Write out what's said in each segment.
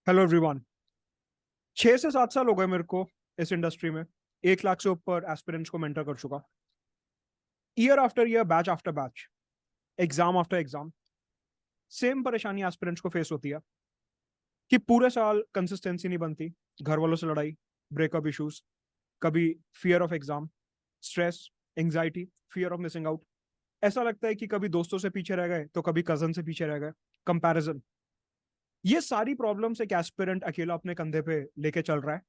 Hello everyone. 6 से 7 साल हो गए मेरे को इस इंडस्ट्री में। 1 लाख से ऊपर एस्पिरेंट्स को मेंटर कर चुका। Year after year, batch after batch, exam after exam, same परेशानी एस्पिरेंट्स को फेस होती है कि पूरे साल कंसिस्टेंसी नहीं बनती। घर वालों से लड़ाई, ब्रेकअप इश्यूज, कभी fear of exam, stress, anxiety, fear of missing out. ऐसा लगता है कि कभी दोस्तों से पीछे रह गए तो कभी कजन से पीछे रह गए। कंपैरिजन, ये सारी प्रॉब्लम्स एक एस्पिरेंट अकेला अपने कंधे पे लेके चल रहा है।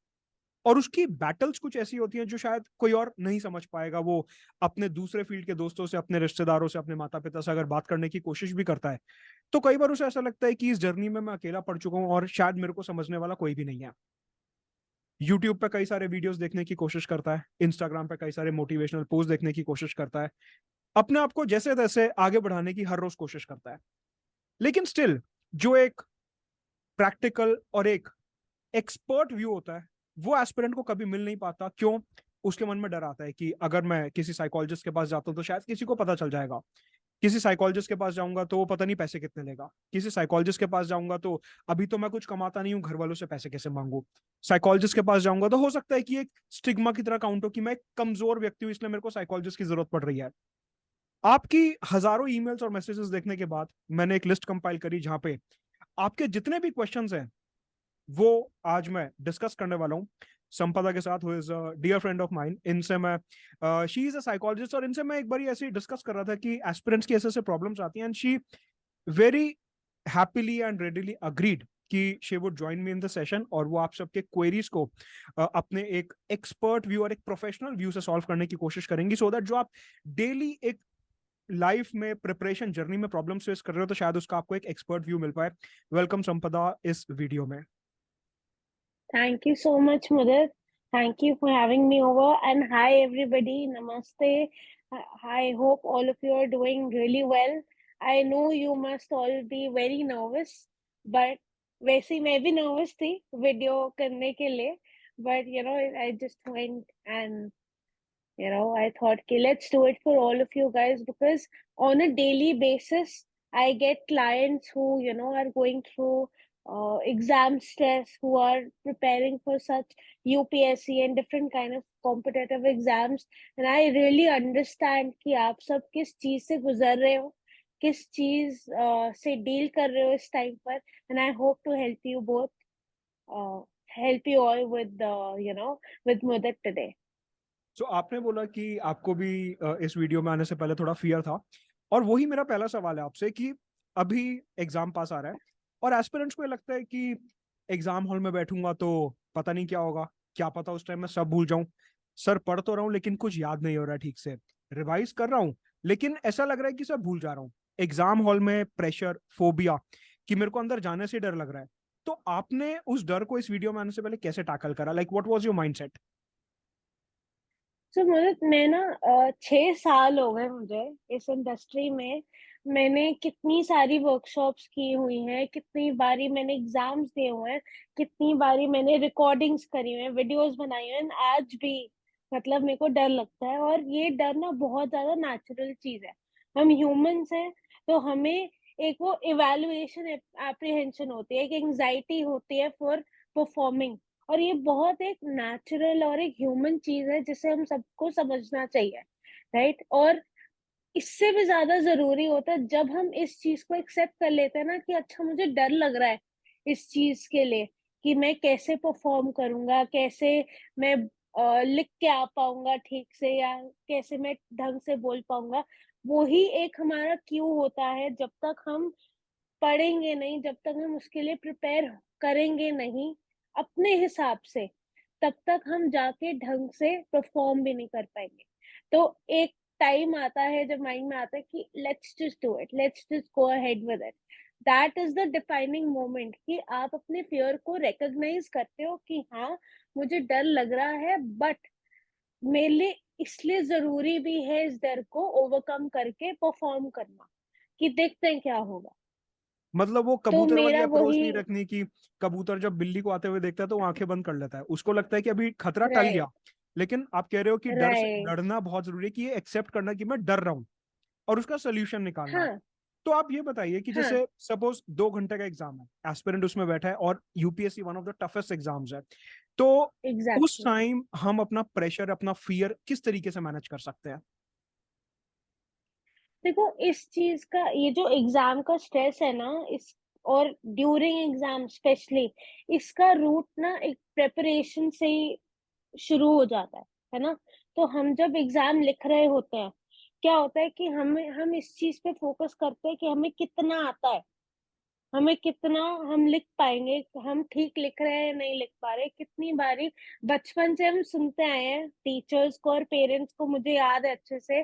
और उसकी बैटल्स कुछ ऐसी होती हैं जो शायद कोई और नहीं समझ पाएगा। वो अपने दूसरे फील्ड के दोस्तों से, अपने रिश्तेदारों से, अपने माता पिता से अगर बात करने की कोशिश भी करता है तो कई बार उसे ऐसा लगता है कि इस जर्नी में मैं अकेला पड़ चुका हूं और शायद मेरे को समझने वाला कोई भी नहीं है। यूट्यूब पे कई सारे वीडियोस देखने की कोशिश करता है, इंस्टाग्राम पे कई सारे मोटिवेशनल पोस्ट देखने की कोशिश करता है, अपने आप को जैसे तैसे आगे बढ़ाने की हर रोज कोशिश करता है। लेकिन स्टिल जो एक प्रैक्टिकल और एक एक्सपर्ट व्यू होता है वो एस्पिरेंट को कभी मिल नहीं पाता। क्यों? उसके मन में डर आता है कि अगर मैं किसी साइकोलॉजिस्ट के पास जाता हूँ तो शायद किसी को पता चल जाएगा। किसी साइकोलॉजिस्ट के पास जाऊंगा तो वो पता नहीं पैसे कितने लेगा। किसी साइकोलॉजिस्ट के पास जाऊंगा तो अभी तो मैं कुछ कमाता नहीं हूँ, घर वालों से पैसे कैसे मांगू। साइकोलॉजिस्ट के पास जाऊंगा तो हो सकता है कि एक स्टिग्मा की तरह काउंट हो कि मैं एक कमजोर व्यक्ति हूँ, इसलिए मेरे को साइकोलॉजिस्ट की जरूरत पड़ रही है। आपकी हजारों ईमेल्स और मैसेजेस देखने के बाद मैंने एक लिस्ट कंपाइल करी जहां पे आपके जितने भी क्वेश्चंस हैं वो आज मैं डिस्कस करने वाला हूँ संपदा के साथ, who is a dear friend of mine. इनसे मैं, शी इज अ साइकोलॉजिस्ट, और इनसे मैं एक बार ऐसे ही डिस्कस कर रहा था कि एस्पिरेंट्स की ऐसे ऐसे प्रॉब्लम्स आती हैं, and she very happily and readily agreed कि she would join me in the session, और वो आप सबके क्वेरीज को अपने एक एक्सपर्ट व्यू और एक प्रोफेशनल व्यू से सॉल्व करने की कोशिश करेंगी, सो दैट जो आप डेली एक लाइफ में प्रिपरेशन जर्नी में प्रॉब्लम फेस कर रहे हो तो शायद उसका आपको एक एक्सपर्ट व्यू मिल पाए। वेलकम संपदा इस वीडियो में। Thank you so much, Mudit. Thank you for having me over. And hi, everybody. Namaste. I hope all of you are doing really well. I know you must all be very nervous, but वैसे ही मैं भी nervous थी video करने के लिए. But I just went and I thought, okay, let's do it for all of you guys because on a daily basis, I get clients who, are going through exam stress, who are preparing for such UPSC and different kind of competitive exams. And I really understand कि आप सब किस चीज से गुजर रहे हो, किस चीज से डील कर रहे हो इस टाइम पर. And I hope to help you both, uh, help you all with, with Mudit today. सो आपने बोला कि आपको भी इस वीडियो में आने से पहले थोड़ा फियर था, और वही मेरा पहला सवाल है आपसे कि अभी एग्जाम पास आ रहा है और एस्पिरेंट्स को ये लगता है कि एग्जाम हॉल में बैठूंगा तो पता नहीं क्या होगा, क्या पता उस टाइम में सब भूल जाऊं। सर पढ़ तो रहा हूँ लेकिन कुछ याद नहीं हो रहा है ठीक से, रिवाइज कर रहा हूँ लेकिन ऐसा लग रहा है कि सब भूल जा रहा हूँ। एग्जाम हॉल में प्रेशर, फोबिया, कि मेरे को अंदर जाने से डर लग रहा है। तो आपने उस डर को इस वीडियो में आने से पहले कैसे टैकल करा? Like what was your mindset? So मतलब मैं ना 6 साल हो गए मुझे इस इंडस्ट्री में. मैंने कितनी सारी वर्कशॉप्स की हुई हैं, कितनी बारी मैंने एग्जाम्स दिए हुए हैं, कितनी बारी मैंने रिकॉर्डिंग्स करी हुई हैं, वीडियोस बनाई हुई हैं. आज भी मतलब मेरे को डर लगता है, और ये डर ना बहुत ज्यादा नेचुरल चीज है. हम ह्यूमंस हैं, तो हमें एक वो इवेल्युएशन एप्रीहेंशन होती है, एक एंजाइटी होती है फॉर परफॉर्मिंग. और ये बहुत एक नेचुरल और एक ह्यूमन चीज है जिसे हम सबको समझना चाहिए, राइट. और इससे भी ज्यादा जरूरी होता है जब हम इस चीज को एक्सेप्ट कर लेते हैं ना कि अच्छा मुझे डर लग रहा है इस चीज के लिए, कि मैं कैसे परफॉर्म करूंगा, कैसे मैं लिख के आ पाऊंगा ठीक से, या कैसे मैं ढंग से बोल पाऊंगा. वो ही एक हमारा क्यू होता है. जब तक हम पढ़ेंगे नहीं, जब तक हम उसके लिए प्रिपेयर करेंगे नहीं अपने हिसाब से, तब तक हम जाके ढंग से परफॉर्म भी नहीं कर पाएंगे. तो एक टाइम आता है जब माइंड में आता है कि let's just do it, let's just go ahead with it. That is the defining moment कि आप अपने फियर को रिकॉग्नाइज करते हो कि हाँ, मुझे डर लग रहा है, बट मेरे लिए इसलिए जरूरी भी है इस डर को ओवरकम करके परफॉर्म करना, कि देखते हैं क्या होगा. मतलब वो तो कबूतर वाली मेरा अप्रोच वही. नहीं रखनी कि कबूतर जब बिल्ली को आते हुए देखता है तो वो आंखें बंद कर लेता है, उसको लगता है कि अभी खतरा टल गया। राइट. लेकिन आप कह रहे हो कि डर से राइट. लड़ना बहुत जरूरी है, कि ये एक्सेप्ट करना कि मैं डर रहा हूं और उसका सोल्यूशन निकालना। हाँ. तो आप ये बताइए कि हाँ, जैसे सपोज 2 घंटे का एग्जाम है, एस्पिरेंट उसमें बैठा है और UPSC one of the toughest exams है, तो उस एग्जैक्टली। टाइम हम अपना प्रेशर, अपना फियर किस तरीके से मैनेज कर सकते हैं? देखो, इस चीज का, ये जो एग्जाम का स्ट्रेस है ना, इस और ड्यूरिंग एग्जाम स्पेशली, इसका रूट ना एक प्रेपरेशन से ही शुरू हो जाता है ना? तो हम जब एग्जाम लिख रहे होते हैं, क्या होता है कि हम इस चीज पे फोकस करते हैं कि हमें कितना आता है, हमें कितना हम लिख पाएंगे, हम ठीक लिख रहे हैं या नहीं लिख पा रहे। कितनी बारी बचपन से हम सुनते आए हैं टीचर्स को और पेरेंट्स को, मुझे याद है अच्छे से,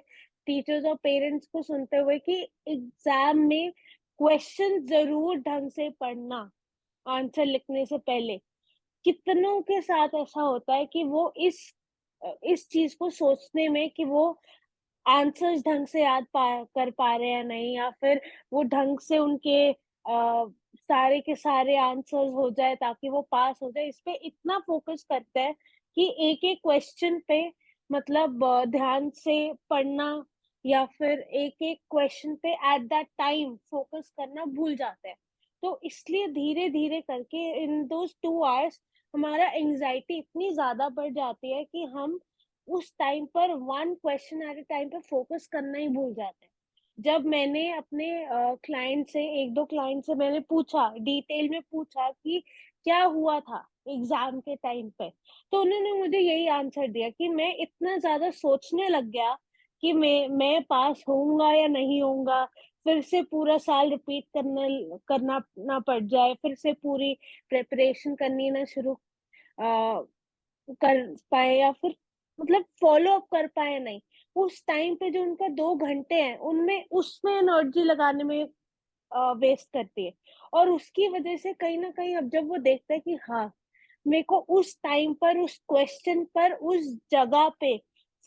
टीचर्स और पेरेंट्स को सुनते हुए कि एग्जाम में क्वेश्चन जरूर ढंग से पढ़ना आंसर लिखने से पहले। कितनों के साथ ऐसा होता है कि वो इस चीज को सोचने में कि वो आंसर्स ढंग से कर पा रहे हैं या नहीं, या फिर वो ढंग से उनके सारे के सारे आंसर्स हो जाए ताकि वो पास हो जाए, इस पे इतना फोकस करते हैं कि एक एक क्वेश्चन पे मतलब ध्यान से पढ़ना या फिर एक एक क्वेश्चन पे एट दैट टाइम फोकस करना भूल जाते हैं। तो इसलिए धीरे धीरे करके इन दोज 2 आवर्स हमारा एंजाइटी इतनी ज्यादा बढ़ जाती है कि हम उस टाइम पर one question at a time पे फोकस करना ही भूल जाते हैं। जब मैंने अपने क्लाइंट से, एक दो क्लाइंट से मैंने पूछा, डिटेल में पूछा कि क्या हुआ था एग्जाम के टाइम पे, तो उन्होंने मुझे यही आंसर दिया कि मैं इतना ज्यादा सोचने लग गया कि मैं पास होऊंगा या नहीं होऊंगा, फिर से पूरा साल रिपीट करना ना पड़ जाए, फिर से पूरी प्रिपरेशन करनी ना शुरू कर पाए, या फिर मतलब फॉलो अप कर पाए नहीं। उस टाइम पे जो उनका 2 घंटे हैं, उनमें उसमें एनर्जी लगाने में वेस्ट करती है। और उसकी वजह से कहीं ना कहीं अब जब वो देखता है कि हाँ, मेरे को उस टाइम पर उस क्वेश्चन पर उस जगह पे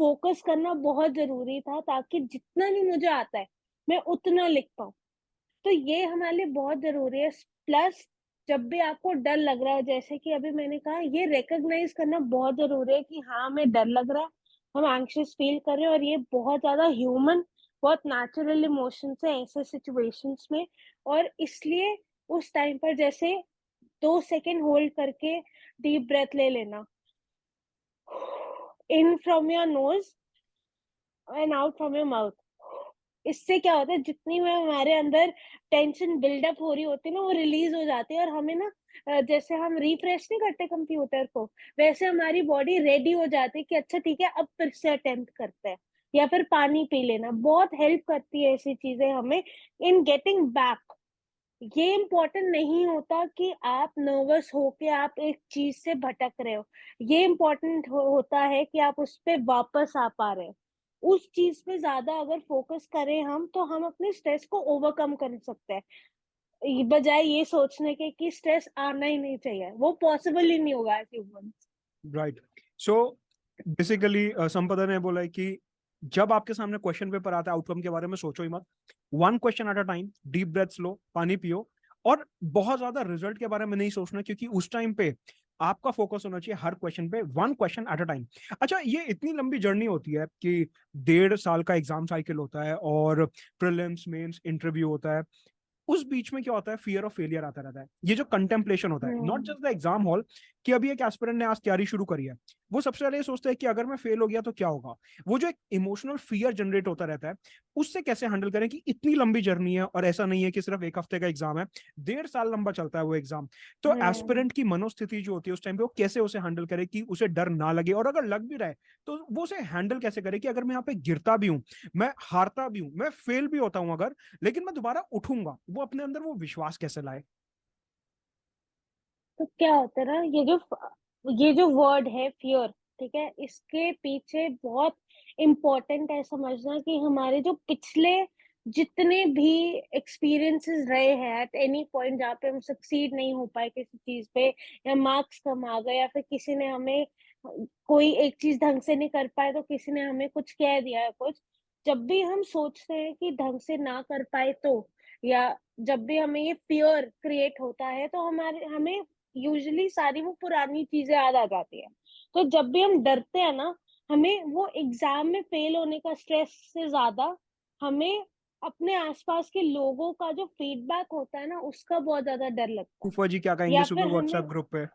फोकस करना बहुत जरूरी था ताकि जितना भी मुझे आता है मैं उतना लिख पाऊँ। तो ये हमारे लिए बहुत ज़रूरी है। प्लस जब भी आपको डर लग रहा है, जैसे कि अभी मैंने कहा, ये रिकॉग्नाइज़ करना बहुत ज़रूरी है कि हाँ, हमें डर लग रहा है, हम एंग्ज़ियस फ़ील कर रहे हैं, और ये बहुत ज़्यादा ह्यूमन, बहुत नेचुरल इमोशंस हैं ऐसे सिचुएशंस में। और इसलिए उस टाइम पर जैसे 2 सेकंड होल्ड करके डीप ब्रेथ ले लेना, in from your nose and out from your mouth. इससे क्या होता है, जितनी में हमारे अंदर टेंशन बिल्डअप हो रही होती है ना, वो रिलीज हो जाती है, और हमें ना जैसे हम रिफ्रेश नहीं करते कंप्यूटर को, वैसे हमारी बॉडी रेडी हो जाती है कि अच्छा ठीक है, अब फिर से अटेम्प्ट करते हैं। या फिर पानी पी लेना बहुत हेल्प करती है ऐसी चीजें हमें इन गेटिंग बैक। ये इम्पोर्टेंट नहीं होता कि आप नर्वस होके आप एक चीज से भटक रहे हो, ये इम्पोर्टेंट होता है कि आप उस पे वापस आ पा रहे हो। उस चीज पे ज्यादा अगर फोकस करें हम, तो हम अपने स्ट्रेस को ओवरकम कर सकते हैं, बजाय ये सोचने के कि स्ट्रेस आना ही नहीं चाहिए। वो पॉसिबल ही नहीं होगा as humans. Right. So basically Sampada ने बोला है कि जब आपके सामने क्वेश्चन पेपर आता है, आउटकम के बारे में सोचो ही मत, one question at a time, deep breaths लो, पानी पियो, और बहुत ज्यादा रिजल्ट के बारे में नहीं सोचना, क्योंकि उस टाइम पे आपका फोकस होना चाहिए हर क्वेश्चन पे, one question at a time. अच्छा, ये इतनी लंबी जर्नी होती है कि 1.5 साल का एग्जाम साइकिल होता है और प्रीलिम्स, मेंस, इंटरव्यू होता है। उस बीच में क्या होता है, फियर ऑफ फेलियर आता रहता है। ये जो कंटेम्पलेशन होता है, not hmm. Just the exam hall, कि अभी एक एस्पिरेंट ने आज तैयारी शुरू करी है, वो सबसे पहले ये सोचता है कि अगर मैं फेल हो गया तो क्या होगा। वो जो एक इमोशनल फियर जनरेट होता रहता है, उससे कैसे हैंडल करें कि इतनी लंबी जर्नी है, और ऐसा नहीं है कि सिर्फ 1 हफ्ते का एग्जाम है, 1.5 साल लंबा चलता है वो एग्जाम। तो हम्म। एस्पिरेंट की मनोस्थिति जो होती है उस टाइम पे, वो कैसे उसे हैंडल करे कि उसे डर ना लगे, और अगर लग भी रहा है तो वो उसे हैंडल कैसे करे कि अगर मैं यहाँ पे गिरता भी हूँ, मैं हारता भी हूँ, मैं फेल भी होता हूँ अगर, लेकिन मैं दोबारा उठूंगा, वो अपने अंदर वो विश्वास कैसे लाए? तो क्या होता है ना, ये जो वर्ड है फियर, ठीक है, इसके पीछे बहुत इम्पोर्टेंट है समझना कि हमारे जो पिछले जितने भी एक्सपीरियंसेस रहे हैं एट एनी पॉइंट जहाँ पे हम सक्सीड नहीं हो पाए किसी चीज पे, या मार्क्स कम आ गए, या फिर किसी ने हमें कोई एक चीज ढंग से नहीं कर पाए, तो किसी ने हमें कुछ कह दिया है कुछ, जब भी हम सोचते हैं कि ढंग से ना कर पाए तो, या जब भी हमें ये फियर क्रिएट होता है, तो हमारे हमें यूजुअली सारी वो पुरानी चीजें याद आ जाती है। तो जब भी हम डरते हैं ना, हमें वो एग्जाम में फेल होने का स्ट्रेस से ज्यादा हमें अपने आसपास के लोगों का जो फीडबैक होता है ना, उसका बहुत ज्यादा डर लगता है। फूफा जी क्या कहेंगे या सुबह फिर हमें व्हाट्सएप ग्रुप पे?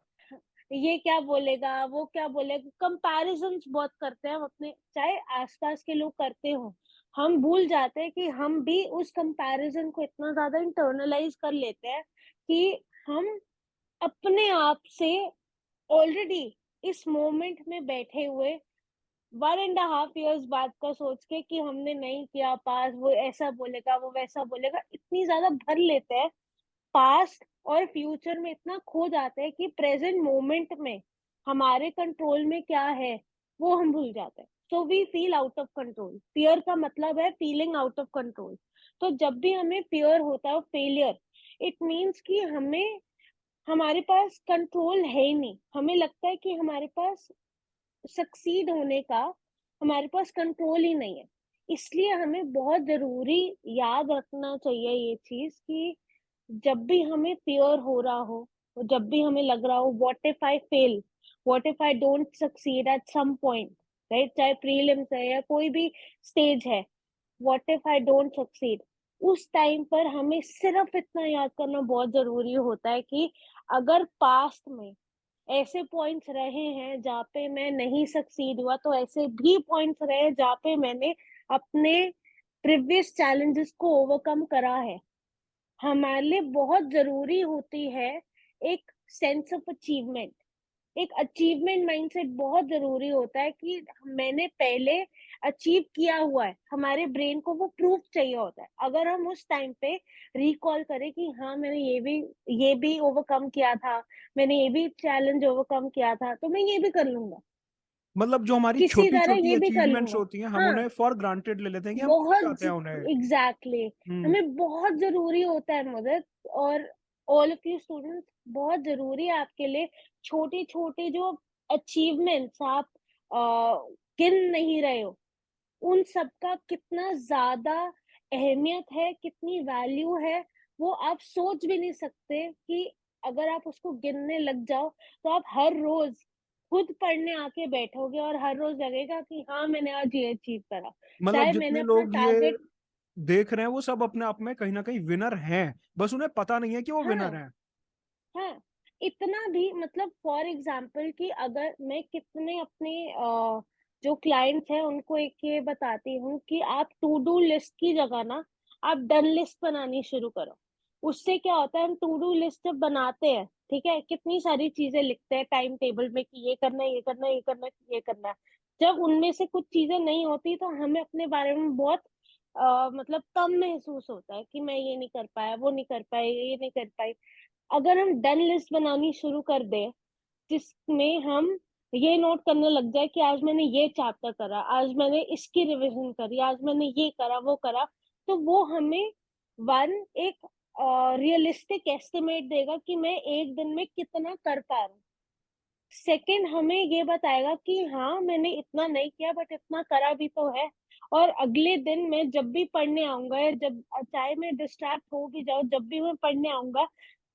ये क्या बोलेगा, वो क्या बोलेगा, कंपैरिजंस बहुत करते हैं हम अपने, चाहे आसपास के लोग करते हो, हम भूल जाते हैं कि हम भी उस कंपैरिजन को इतना ज्यादा इंटरनलाइज कर लेते हैं कि हम अपने आप से ऑलरेडी इस मोमेंट में बैठे हुए 1.5 years बाद का सोच के कि हमने नहीं किया पास, वो ऐसा बोलेगा, वो वैसा बोलेगा, इतनी ज्यादा भर लेते हैं पास्ट और फ्यूचर में, इतना खो जाते हैं कि प्रेजेंट मोमेंट में हमारे कंट्रोल में क्या है वो हम भूल जाते हैं। So we feel out of control. Fear का मतलब है फीलिंग आउट ऑफ कंट्रोल। तो जब भी हमें फियर होता है फेलियर, इट मीन्स कि हमें, हमारे पास कंट्रोल है ही नहीं, हमें लगता है कि हमारे पास सक्सीड होने का हमारे पास कंट्रोल ही नहीं है। इसलिए हमें बहुत ज़रूरी याद रखना चाहिए ये चीज़ कि जब भी हमें फ़ियर हो रहा हो, और जब भी हमें लग रहा हो what if I fail, what if I don't succeed at some point, right? चाहे प्रीलिम्स है या कोई भी स्टेज है, what if I don't succeed, उस टाइम पर हमें सिर्फ इतना याद करना बहुत ज़रूरी होता है कि अगर पास्ट में ऐसे पॉइंट्स रहे हैं जहाँ पे मैं नहीं सक्सीड हुआ, तो ऐसे भी पॉइंट्स रहे हैं जहाँ पे मैंने अपने प्रीवियस चैलेंजेस को ओवरकम करा है। हमारे लिए बहुत ज़रूरी होती है एक सेंस ऑफ अचीवमेंट। एक अचीवमेंट माइंडसेट बहुत ज़रूरी होता है कि मैंने पहले अचीव किया हुआ है। हमारे ब्रेन को वो प्रूफ चाहिए होता है। अगर हम उस टाइम पे रिकॉल करें कि हाँ, मैंने ये भी ओवरकम किया था, मैंने ये भी चैलेंज ओवरकम किया था, तो मैं ये भी कर लूँगा। मतलब जो हमारी किसी छोटी तरह छोटी ये भी कर अचीवमेंट्स लूँगा। होती हैं हम हाँ। उन्हें फॉर ग्रांटेड ले लेते हैं कि हम भूल बहुत जाते हैं उन्हें। एग्जैक्टली हम्म। हमें बहुत जरूरी होता है मदद। और ऑल ऑफ यू स्टूडेंट्स, बहुत जरूरी है आपके लिए छोटी छोटी जो अचीवमेंट्स आप गिन नहीं रहे हो, उन सब का कितना ज्यादा अहमियत है, कितनी वैल्यू है, वो आप सोच भी नहीं सकते कि अगर आप उसको गिनने लग जाओ तो आप हर रोज खुद पढ़ने आके बैठोगे और हर रोज लगेगा कि हाँ, मैंने आज ये अचीव करा। मतलब चाहे मैंने जितने अपना लोग ये टारगेट, देख रहे हैं वो सब अपने आप में कहीं ना कहीं विनर हैं, बस उन्हें पता नहीं है कि वो विनर हाँ, हैं। हाँ, इतना भी मतलब फॉर एग्जाम्पल कि अगर मैं कितने अपने जो क्लाइंट्स हैं उनको एक ये बताती हूँ कि आप टू डू लिस्ट की जगह ना आप डन लिस्ट बनानी शुरू करो। उससे क्या होता है, हम टू डू लिस्ट जब बनाते हैं, ठीक है, कितनी सारी चीजें लिखते हैं टाइम टेबल में कि ये करना है, ये करना है, ये करना है, ये करना है। जब उनमें से कुछ चीजें नहीं होती तो हमें अपने बारे में बहुत मतलब कम महसूस होता है कि मैं ये नहीं कर पाया, वो नहीं कर पाई, ये नहीं कर पाई। अगर हम डन लिस्ट बनानी शुरू कर दें, जिसमें हम ये नोट करने लग जाए कि आज मैंने ये चैप्टर करा, आज मैंने इसकी रिवीजन करी, आज मैंने ये करा, वो करा, तो वो हमें वन एक रियलिस्टिक एस्टिमेट देगा कि मैं एक दिन में कितना कर पा रहा हूँ। सेकंड, हमें ये बताएगा कि हाँ, मैंने इतना नहीं किया बट इतना करा भी तो है। और अगले दिन मैं जब भी पढ़ने आऊंगा, या जब चाहे मैं डिस्ट्रैक्ट हो भी जाऊं, जब भी मैं पढ़ने आऊंगा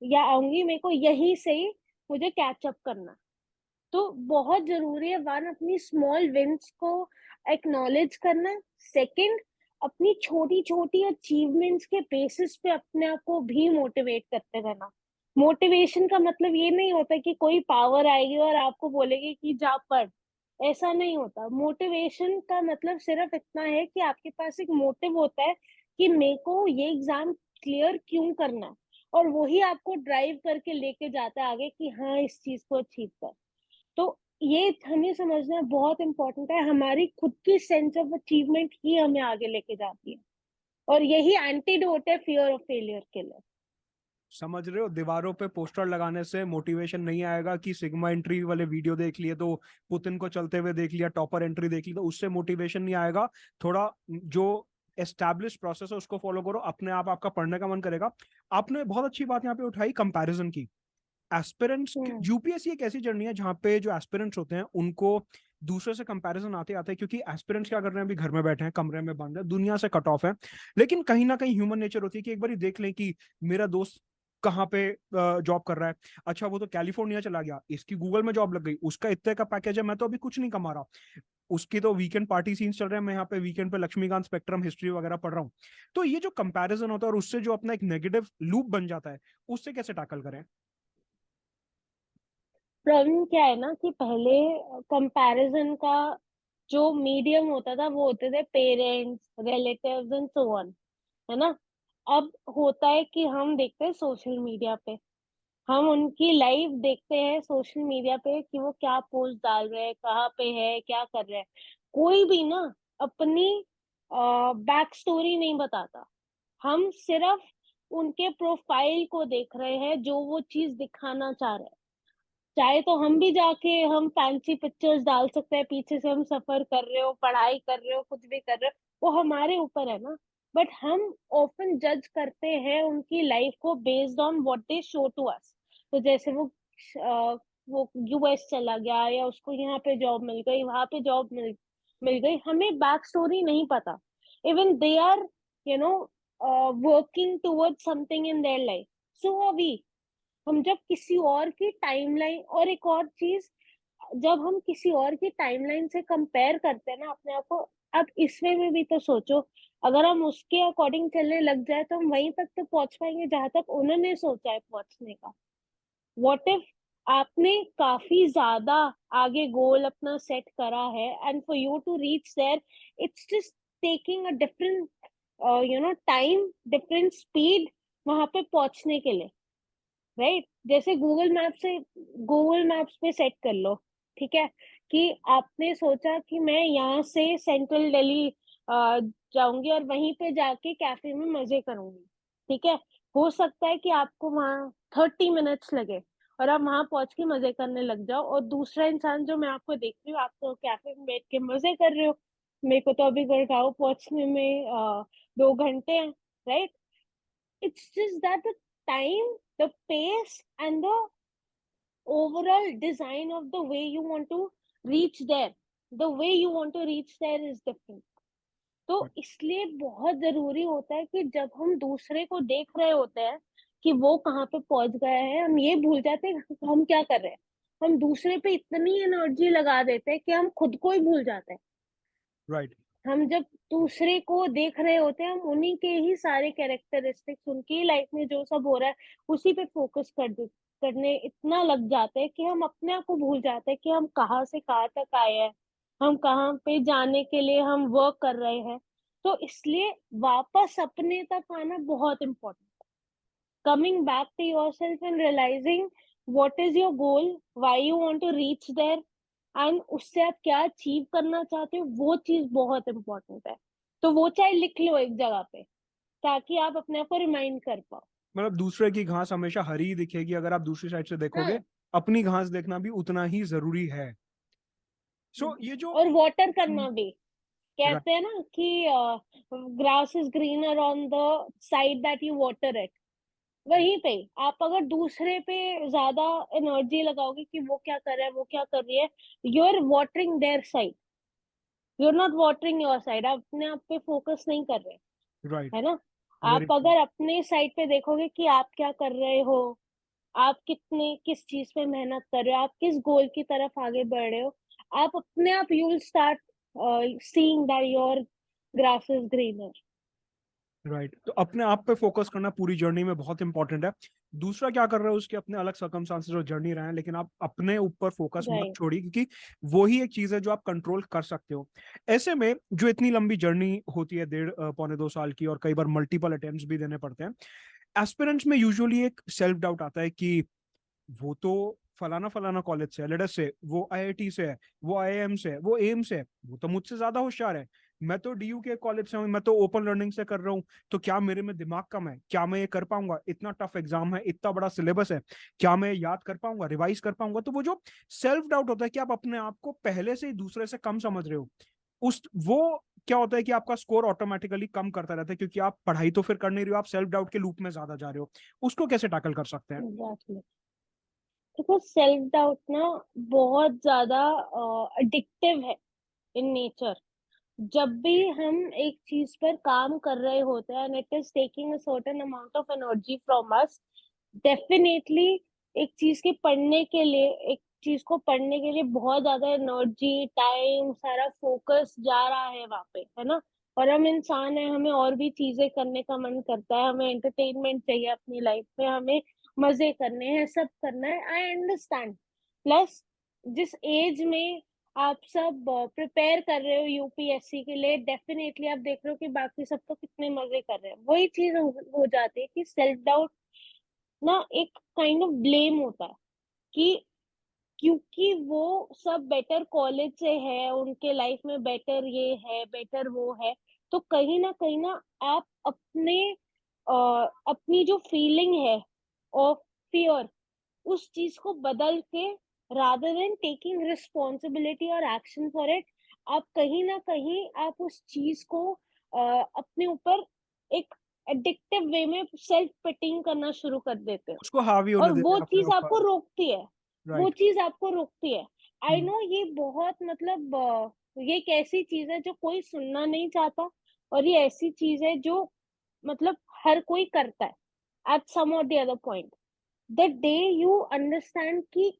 या आऊंगी, मेरे को यहीं से ही मुझे कैचअप करना। तो बहुत जरूरी है वन, अपनी स्मॉल विंस को एक्नॉलेज करना। सेकंड, अपनी छोटी छोटी अचीवमेंट्स के बेसिस पे अपने आप को भी मोटिवेट करते रहना। मोटिवेशन का मतलब ये नहीं होता कि कोई पावर आएगी और आपको बोलेगी कि जा पढ़, ऐसा नहीं होता। मोटिवेशन का मतलब सिर्फ इतना है कि आपके पास एक मोटिव होता है कि मेरे को ये एग्जाम क्लियर क्यों करना है, और वही आपको ड्राइव करके लेके जाता है आगे कि हाँ, इस चीज को अचीव कर। तो ये हमें समझना बहुत इम्पोर्टेंट है, हमारी खुद की सेंस ऑफ अचीवमेंट ही हमें आगे लेके जाती है, और यही एंटीडोट है फियर ऑफ फेलियर के लिए। समझ रहे हो, दीवारों पे पोस्टर लगाने से मोटिवेशन नहीं आएगा कि सिग्मा एंट्री वाले वीडियो देख लिए तो पुतिन को चलते हुए देख लिया, टॉपर एंट्री देख ली तो उससे मोटिवेशन नहीं आएगा। थोड़ा जो एस्टैब्लिश प्रोसेस है उसको फॉलो करो, अपने आप आपका पढ़ने का मन करेगा। आपने बहुत अच्छी बात यहाँ पे उठाई कंपैरिजन की। एस्पिरेंट्स, हम्म। यूपीएससी एक ऐसी जर्नी है जहाँ पे जो एस्पिरेंट्स होते हैं उनको दूसरे से कंपैरिजन आते आते हैं, क्योंकि एस्पिरेंट्स क्या कर रहे हैं, अभी घर में बैठे हैं, कमरे में बंद है, दुनिया से कट ऑफ है। लेकिन कहीं ना कहीं ह्यूमन नेचर होती है कि एक बार देख लें कि मेरा दोस्त कहाँ पे जॉब कर रहा है, अच्छा वो तो कैलिफोर्निया चला गया, इसकी गूगल में जॉब लग गई, उसका इतने का पैकेज है, मैं तो अभी कुछ नहीं कमा रहा, उसकी तो वीकेंड पार्टी सीन्स चल रहे हैं, मैं यहाँ पे वीकेंड पे लक्ष्मीकांत स्पेक्ट्रम हिस्ट्री वगैरह पढ़ रहा हूँ। तो ये जो कंपैरिजन होता है और उससे जो अपना एक नेगेटिव लूप बन जाता है, उससे कैसे टैकल करें? प्रॉब्लम क्या है ना कि पहले कंपैरिजन का जो मीडियम होता था वो होते थे parents, relatives and so on, है ना। अब होता है कि हम देखते हैं सोशल मीडिया पे, हम उनकी लाइव देखते हैं सोशल मीडिया पे कि वो क्या पोस्ट डाल रहे हैं, कहाँ पे है, क्या कर रहे हैं। कोई भी ना अपनी बैक स्टोरी नहीं बताता। हम सिर्फ उनके प्रोफाइल को देख रहे हैं, जो वो चीज दिखाना चाह रहे हैं। चाहे तो हम भी जाके हम फैंसी पिक्चर्स डाल सकते हैं, पीछे से हम सफर कर रहे हो, पढ़ाई कर रहे हो, कुछ भी कर रहे हो, वो हमारे ऊपर है ना। बट हम ऑफन जज करते हैं उनकी लाइफ को based on what they show to us. तो जैसे वो यूएस चला गया, या उसको यहाँ पे जॉब मिल गई, वहां पे जॉब मिल गई, हमें बैक स्टोरी नहीं पता। Even they are you know working towards something in their life, so are we. हम जब किसी और की टाइमलाइन, और एक और चीज, जब हम किसी और की टाइमलाइन से कंपेयर करते हैं ना अपने आप को, अब इस वे में भी तो सोचो, अगर हम उसके अकॉर्डिंग चलने लग जाए तो हम वहीं तक तो पहुंच पाएंगे जहां तक उन्होंने सोचा है पहुंचने का। व्हाट इफ आपने काफी ज्यादा आगे गोल अपना सेट करा है, and for you to reach there it's just taking a different time, different speed वहां पे पहुंचने के लिए, राइट। जैसे गूगल मैप्स पे सेट कर लो, ठीक है, कि आपने सोचा कि मैं यहाँ से सेंट्रल दिल्ली जाऊंगी और वहीं पे जाके कैफे में मजे करूंगी, ठीक है। हो सकता है कि आपको वहाँ 30 मिनट्स लगे और आप वहां पहुंच के मजे करने लग जाओ, और दूसरा इंसान जो मैं आपको देख रही हूँ, आप तो कैफे में बैठ के मजे कर रहे हो, मेरे को तो अभी गुड़गांव पहुंचने में 2 घंटे हैं, right. It's just that the time, the pace, and the overall design of the way you want to reach there, the way you want to reach there is different. तो इसलिए बहुत जरूरी होता है कि जब हम दूसरे को देख रहे होते हैं कि वो कहाँ पे पहुंच गया है, हम ये भूल जाते हैं कि हम क्या कर रहे हैं। हम दूसरे पे इतनी एनर्जी लगा देते हैं कि हम खुद को ही भूल जाते हैं। राइट। हम जब दूसरे को देख रहे होते हैं, हम उन्हीं के ही सारे कैरेक्टरिस्टिक्स, उनकी लाइफ में जो सब हो रहा है उसी पे फोकस करने इतना लग जाते हैं कि हम अपने आप को भूल जाते हैं कि हम कहाँ से कहाँ तक आए हैं, हम कहाँ पे जाने के लिए हम वर्क कर रहे हैं। तो इसलिए वापस अपने तक आना बहुत important. Coming back to yourself and realizing what is your goal, why you want to reach there, and उससे आप क्या अचीव करना चाहते हो, वो चीज बहुत इंपॉर्टेंट है। तो वो चाहे लिख लो एक जगह पे, ताकि आप अपने आप को रिमाइंड कर पाओ। मतलब दूसरे की घास हमेशा हरी ही दिखेगी, अगर आप दूसरी साइड से देखोगे, हाँ। अपनी घास देखना भी उतना ही जरूरी है। सो ये जो और वाटर करना भी, right, कहते हैं ना कि grass is greener on the side that you water it. वहीं पे आप अगर दूसरे पे ज्यादा एनर्जी लगाओगे कि वो क्या कर रहा है, वो क्या कर रही है, you are watering their side, you are not watering your side. आप अपने आप पे फोकस नहीं कर रहे, right, है ना। very आप true. अगर अपने साइड पे देखोगे कि आप क्या कर रहे हो, आप किस चीज पे मेहनत कर रहे हो, आप किस गोल की तरफ आगे बढ़ रहे हो, आप अपने आप you will start seeing that your grass is greener. Right, तो अपने आप पे फोकस करना पूरी जर्नी में बहुत इंपॉर्टेंट है। दूसरा क्या कर रहे हो उसके अपने अलग सर्कमस्टांसेस और जर्नी रहे हैं, लेकिन आप अपने ऊपर फोकस मत राइट। छोड़िए, क्योंकि वो ही एक चीज है जो आप कंट्रोल कर सकते हो। ऐसे में जो इतनी लंबी जर्नी होती है, 1.5 पौने 2 साल की, और कई बार मल्टीपल अटेम्प्ट्स भी देने पड़ते हैं, एस्पिरेंट्स में यूजुअली एक सेल्फ डाउट आता है कि वो तो फलाना फलाना कॉलेज से है, लेट्स से वो आईआईटी से है, वो आईआईएम से है, वो एम्स है, वो तो मुझसे ज्यादा होशियार है, मैं तो डीयू के कॉलेज से हूँ, मैं तो ओपन लर्निंग से कर रहा हूँ, तो क्या मेरे में दिमाग कम है, क्या मैं ये कर पाऊंगा, इतना टफ एग्जाम है, इतना बड़ा सिलेबस है, क्या मैं याद कर पाऊंगा, रिवाइज कर पाऊंगा। तो वो जो सेल्फ डाउट होता है कि आप अपने आप को पहले से ही दूसरे से कम समझ रहे हो, उस वो क्या होता है कि आपका स्कोर ऑटोमेटिकली कम करता रहता है, क्योंकि आप पढ़ाई तो फिर कर नहीं रहे हो, आप सेल्फ डाउट के लूप में ज्यादा जा रहे हो। उसको कैसे टैकल कर सकते हैं? एग्जैक्टली। देखो सेल्फ डाउट ना बहुत ज्यादा एडिक्टिव है इन नेचर। जब भी हम एक चीज पर काम कर रहे होते हैं and it is taking a certain amount of energy from us, definitely एक चीज के पढ़ने के लिए, एक चीज को पढ़ने के लिए बहुत ज्यादा एनर्जी, टाइम, सारा फोकस जा रहा है वहां पे, है ना। और हम इंसान है, हमें और भी चीजें करने का मन करता है, हमें एंटरटेनमेंट चाहिए अपनी लाइफ में, हमें मजे करने हैं, सब करना है, आई अंडरस्टैंड। प्लस जिस एज में आप सब प्रिपेयर कर रहे हो यूपीएससी के लिए, डेफिनेटली आप देख रहे हो कि बाकी सब तो कितने मजे कर रहे हैं। वही चीज हो जाती है कि सेल्फ डाउट ना एक काइंड ऑफ ब्लेम होता है कि क्योंकि वो सब बेटर कॉलेज से है, उनके लाइफ में बेटर ये है, बेटर वो है, तो कहीं ना आप अपने अपनी जो फीलिंग है ऑफ फियर, उस चीज को बदल के, रादर देन टेकिंग रिस्पॉन्सिबिलिटी और एक्शन फॉर इट, आप कहीं ना कहीं आप उस चीज को अपने ऊपर एक एडिक्टिव वे में सेल्फ पिटिंग करना शुरू कर देते हो, उसको हावी और होने देते वो हैं अपने चीज आपको ऊपर। रोकती है। वो राइट। चीज आपको रोकती है। आई नो ये बहुत मतलब ये एक ऐसी चीज है जो कोई सुनना नहीं चाहता, और ये ऐसी चीज है जो मतलब हर कोई करता है एट सम और the other point. The day you understand कि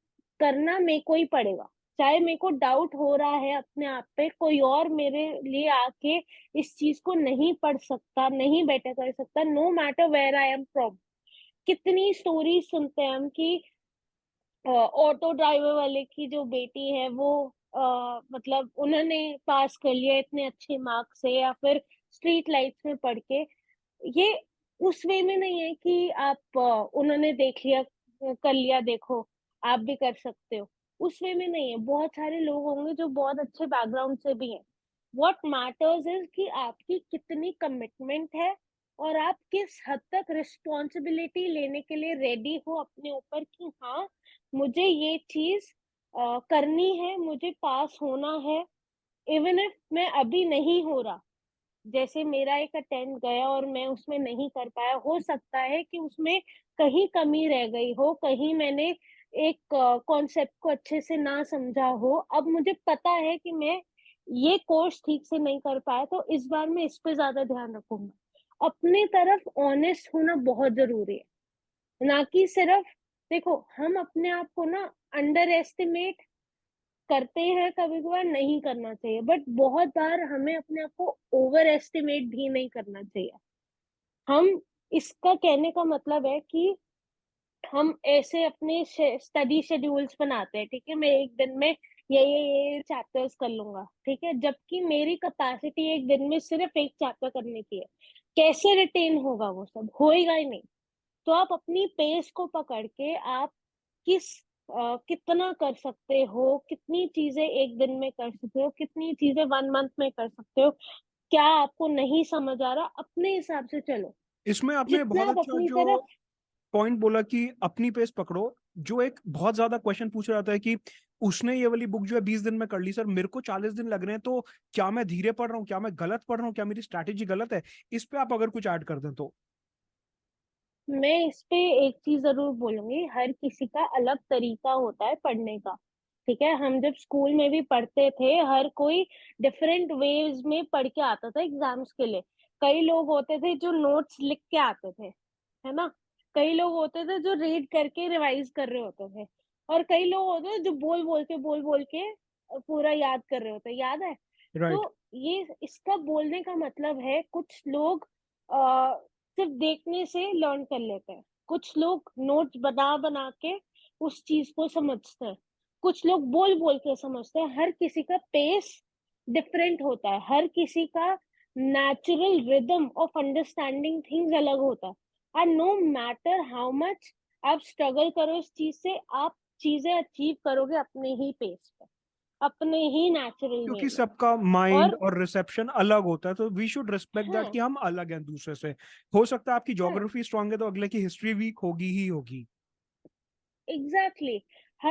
करना मेरे को ही पड़ेगा, चाहे मेरे को डाउट हो रहा है अपने आप पे, कोई और मेरे लिए आके इस चीज को नहीं पढ़ सकता, नहीं बेटर कर सकता, no matter where I am from. कितनी स्टोरीज सुनते हैं हम कि ऑटो ड्राइवर वाले की जो बेटी है वो मतलब उन्होंने पास कर लिया इतने अच्छे मार्क्स से, या फिर स्ट्रीट लाइट्स में पढ़ के। ये उस वे में नहीं है कि आप उन्होंने देख लिया, कर लिया, देखो आप भी कर सकते हो, उस वे में नहीं है। बहुत सारे लोग होंगे जो बहुत अच्छे बैकग्राउंड से भी हैं। व्हाट मैटर्स इज कि आपकी कितनी कमिटमेंट है, और आप किस हद तक रिस्पॉन्सिबिलिटी लेने के लिए रेडी हो अपने ऊपर कि हाँ, मुझे ये चीज करनी है, मुझे पास होना है, इवन इफ मैं अभी नहीं हो रहा। जैसे मेरा एक अटेम्प्ट गया और मैं उसमें नहीं कर पाया, हो सकता है कि उसमें कहीं कमी रह गई हो, कहीं मैंने एक कॉन्सेप्ट को अच्छे से ना समझा हो। अब मुझे पता है कि मैं ये कोर्स ठीक से नहीं कर पाया, तो इस बार मैं इस पे ज्यादा ध्यान रखूंगा। अपनी तरफ ऑनेस्ट होना बहुत जरूरी है, ना कि सिर्फ देखो हम अपने आप को ना अंडर एस्टिमेट करते हैं, कभी कभार नहीं करना चाहिए, बट बहुत बार हमें अपने आप को ओवर एस्टिमेट भी नहीं करना चाहिए। हम इसका कहने का मतलब है कि हम ऐसे अपने स्टडी शेड्यूल्स बनाते हैं, ठीक है, मैं एक दिन में ये चैप्टर्स कर लूंगा, ठीक है, जबकि मेरी कैपेसिटी एक दिन में सिर्फ एक चैप्टर करने की है। कैसे रिटेन होगा? वो सब होएगा ही नहीं। तो आप अपनी पेस को पकड़ के आप किस कितना कर सकते हो, कितनी चीजें एक दिन में कर सकते हो, कितनी चीजें 1 मंथ में कर सकते हो, क्या आपको नहीं समझ आ रहा, अपने हिसाब से चलो। इसमें आपने जितना बहुत आप अच्छा अपनी जो तरफ, पॉइंट बोला कि अपनी पेस पकड़ो। जो एक बहुत ज्यादा क्वेश्चन पूछ रहा था कि उसने ये वाली बुक जो है 20 दिन में कर ली सर, मेरे को 40 दिन लग रहे हैं, तो क्या मैं धीरे पढ़ रहा हूँ, क्या मैं गलत पढ़ रहा हूँ, क्या मेरी स्ट्रैटेजी गलत है? इस पे आप अगर कुछ ऐड कर दें तो। मैं इस पे एक चीज जरूर बोलूंगी, हर किसी का अलग तरीका होता है पढ़ने का, ठीक है। हम जब स्कूल में भी पढ़ते थे, हर कोई डिफरेंट वेज में पढ़ के आता था एग्जाम्स के लिए। कई लोग होते थे जो नोट्स लिख के आते थे, है ना। कई लोग होते थे जो रीड करके रिवाइज कर रहे होते थे, और कई लोग होते थे जो बोल बोल के पूरा याद कर रहे होते, याद है। राइट। तो ये इसका बोलने का मतलब है, कुछ लोग सिर्फ देखने से लर्न कर लेते हैं, कुछ लोग नोट्स बना बना के उस चीज को समझते हैं, कुछ लोग बोल बोल के समझते हैं। हर किसी का पेस डिफरेंट होता है, हर किसी का natural rhythm of understanding things अलग होता है। And no matter how much आप स्ट्रगल करो इस चीज से, आप चीजें अचीव करोगे अपने ही पेस पे, अपने ही नेचुरल वे क्योंकि में। सबका माइंड और और रिसेप्शन अलग होता है, तो वी शुड रिस्पेक्ट दैट हाँ, कि हम अलग हैं दूसरे से। हो सकता है आपकी हाँ, ज्योग्राफी स्ट्रांग है तो अगले की हिस्ट्री वीक होगी ही होगी। Exactly exactly.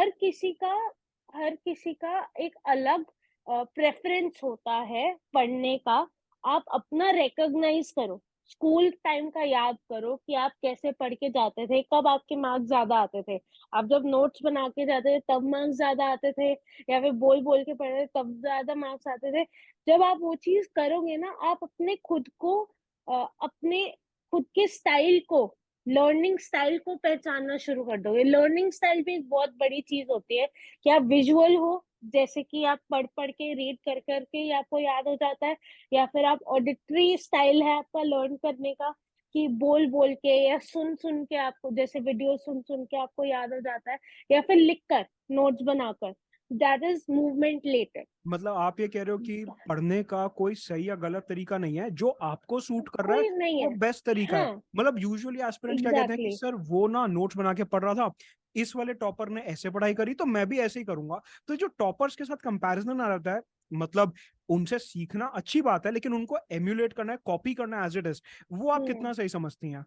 हर किसी का एक अलग प्रेफरेंस होता है पढ़ने का। आप अपना रिकॉग्नाइज करो, स्कूल टाइम का याद करो कि आप कैसे पढ़ के जाते थे, कब आपके मार्क्स ज्यादा आते थे। आप जब नोट्स बना के जाते थे तब मार्क्स ज्यादा आते थे, या फिर बोल बोल के पढ़ रहे तब ज्यादा मार्क्स आते थे। जब आप वो चीज करोगे ना, आप अपने खुद को अपने खुद के स्टाइल को लर्निंग स्टाइल को पहचानना शुरू कर दोगे। लर्निंग स्टाइल भी एक बहुत बड़ी चीज होती है कि आप विजुअल हो, जैसे कि आप पढ़ पढ़ के रीड कर करके या आपको याद हो जाता है, या फिर आप ऑडिटरी स्टाइल है आपका लर्न करने का, कि बोल बोल के या सुन सुन के आपको, जैसे वीडियो सुन सुन के आपको याद हो जाता है, या फिर लिख कर नोट्स बनाकर, दैट इज मूवमेंट रिलेटेड। मतलब आप ये कह रहे हो कि पढ़ने का कोई सही या गलत तरीका नहीं है, जो आपको सूट कर रहा है कोई नहीं वो है। बेस्ट तरीका है। हाँ, मतलब यूजुअली एस्पिरेंट्स क्या कहते हैं कि एग्जैक्टली। सर वो ना नोट्स बना के पढ़ रहा था, इस वाले टॉपर ने ऐसे पढ़ाई करी तो मैं भी ऐसे ही करूंगा। तो जो टॉपर्स के साथ कंपैरिजन आ रहता है, मतलब उनसे सीखना अच्छी बात है, लेकिन उनको एम्यूलेट करना है, कॉपी करना है एज इट इज, वो आप हम्म। कितना सही समझती हैं?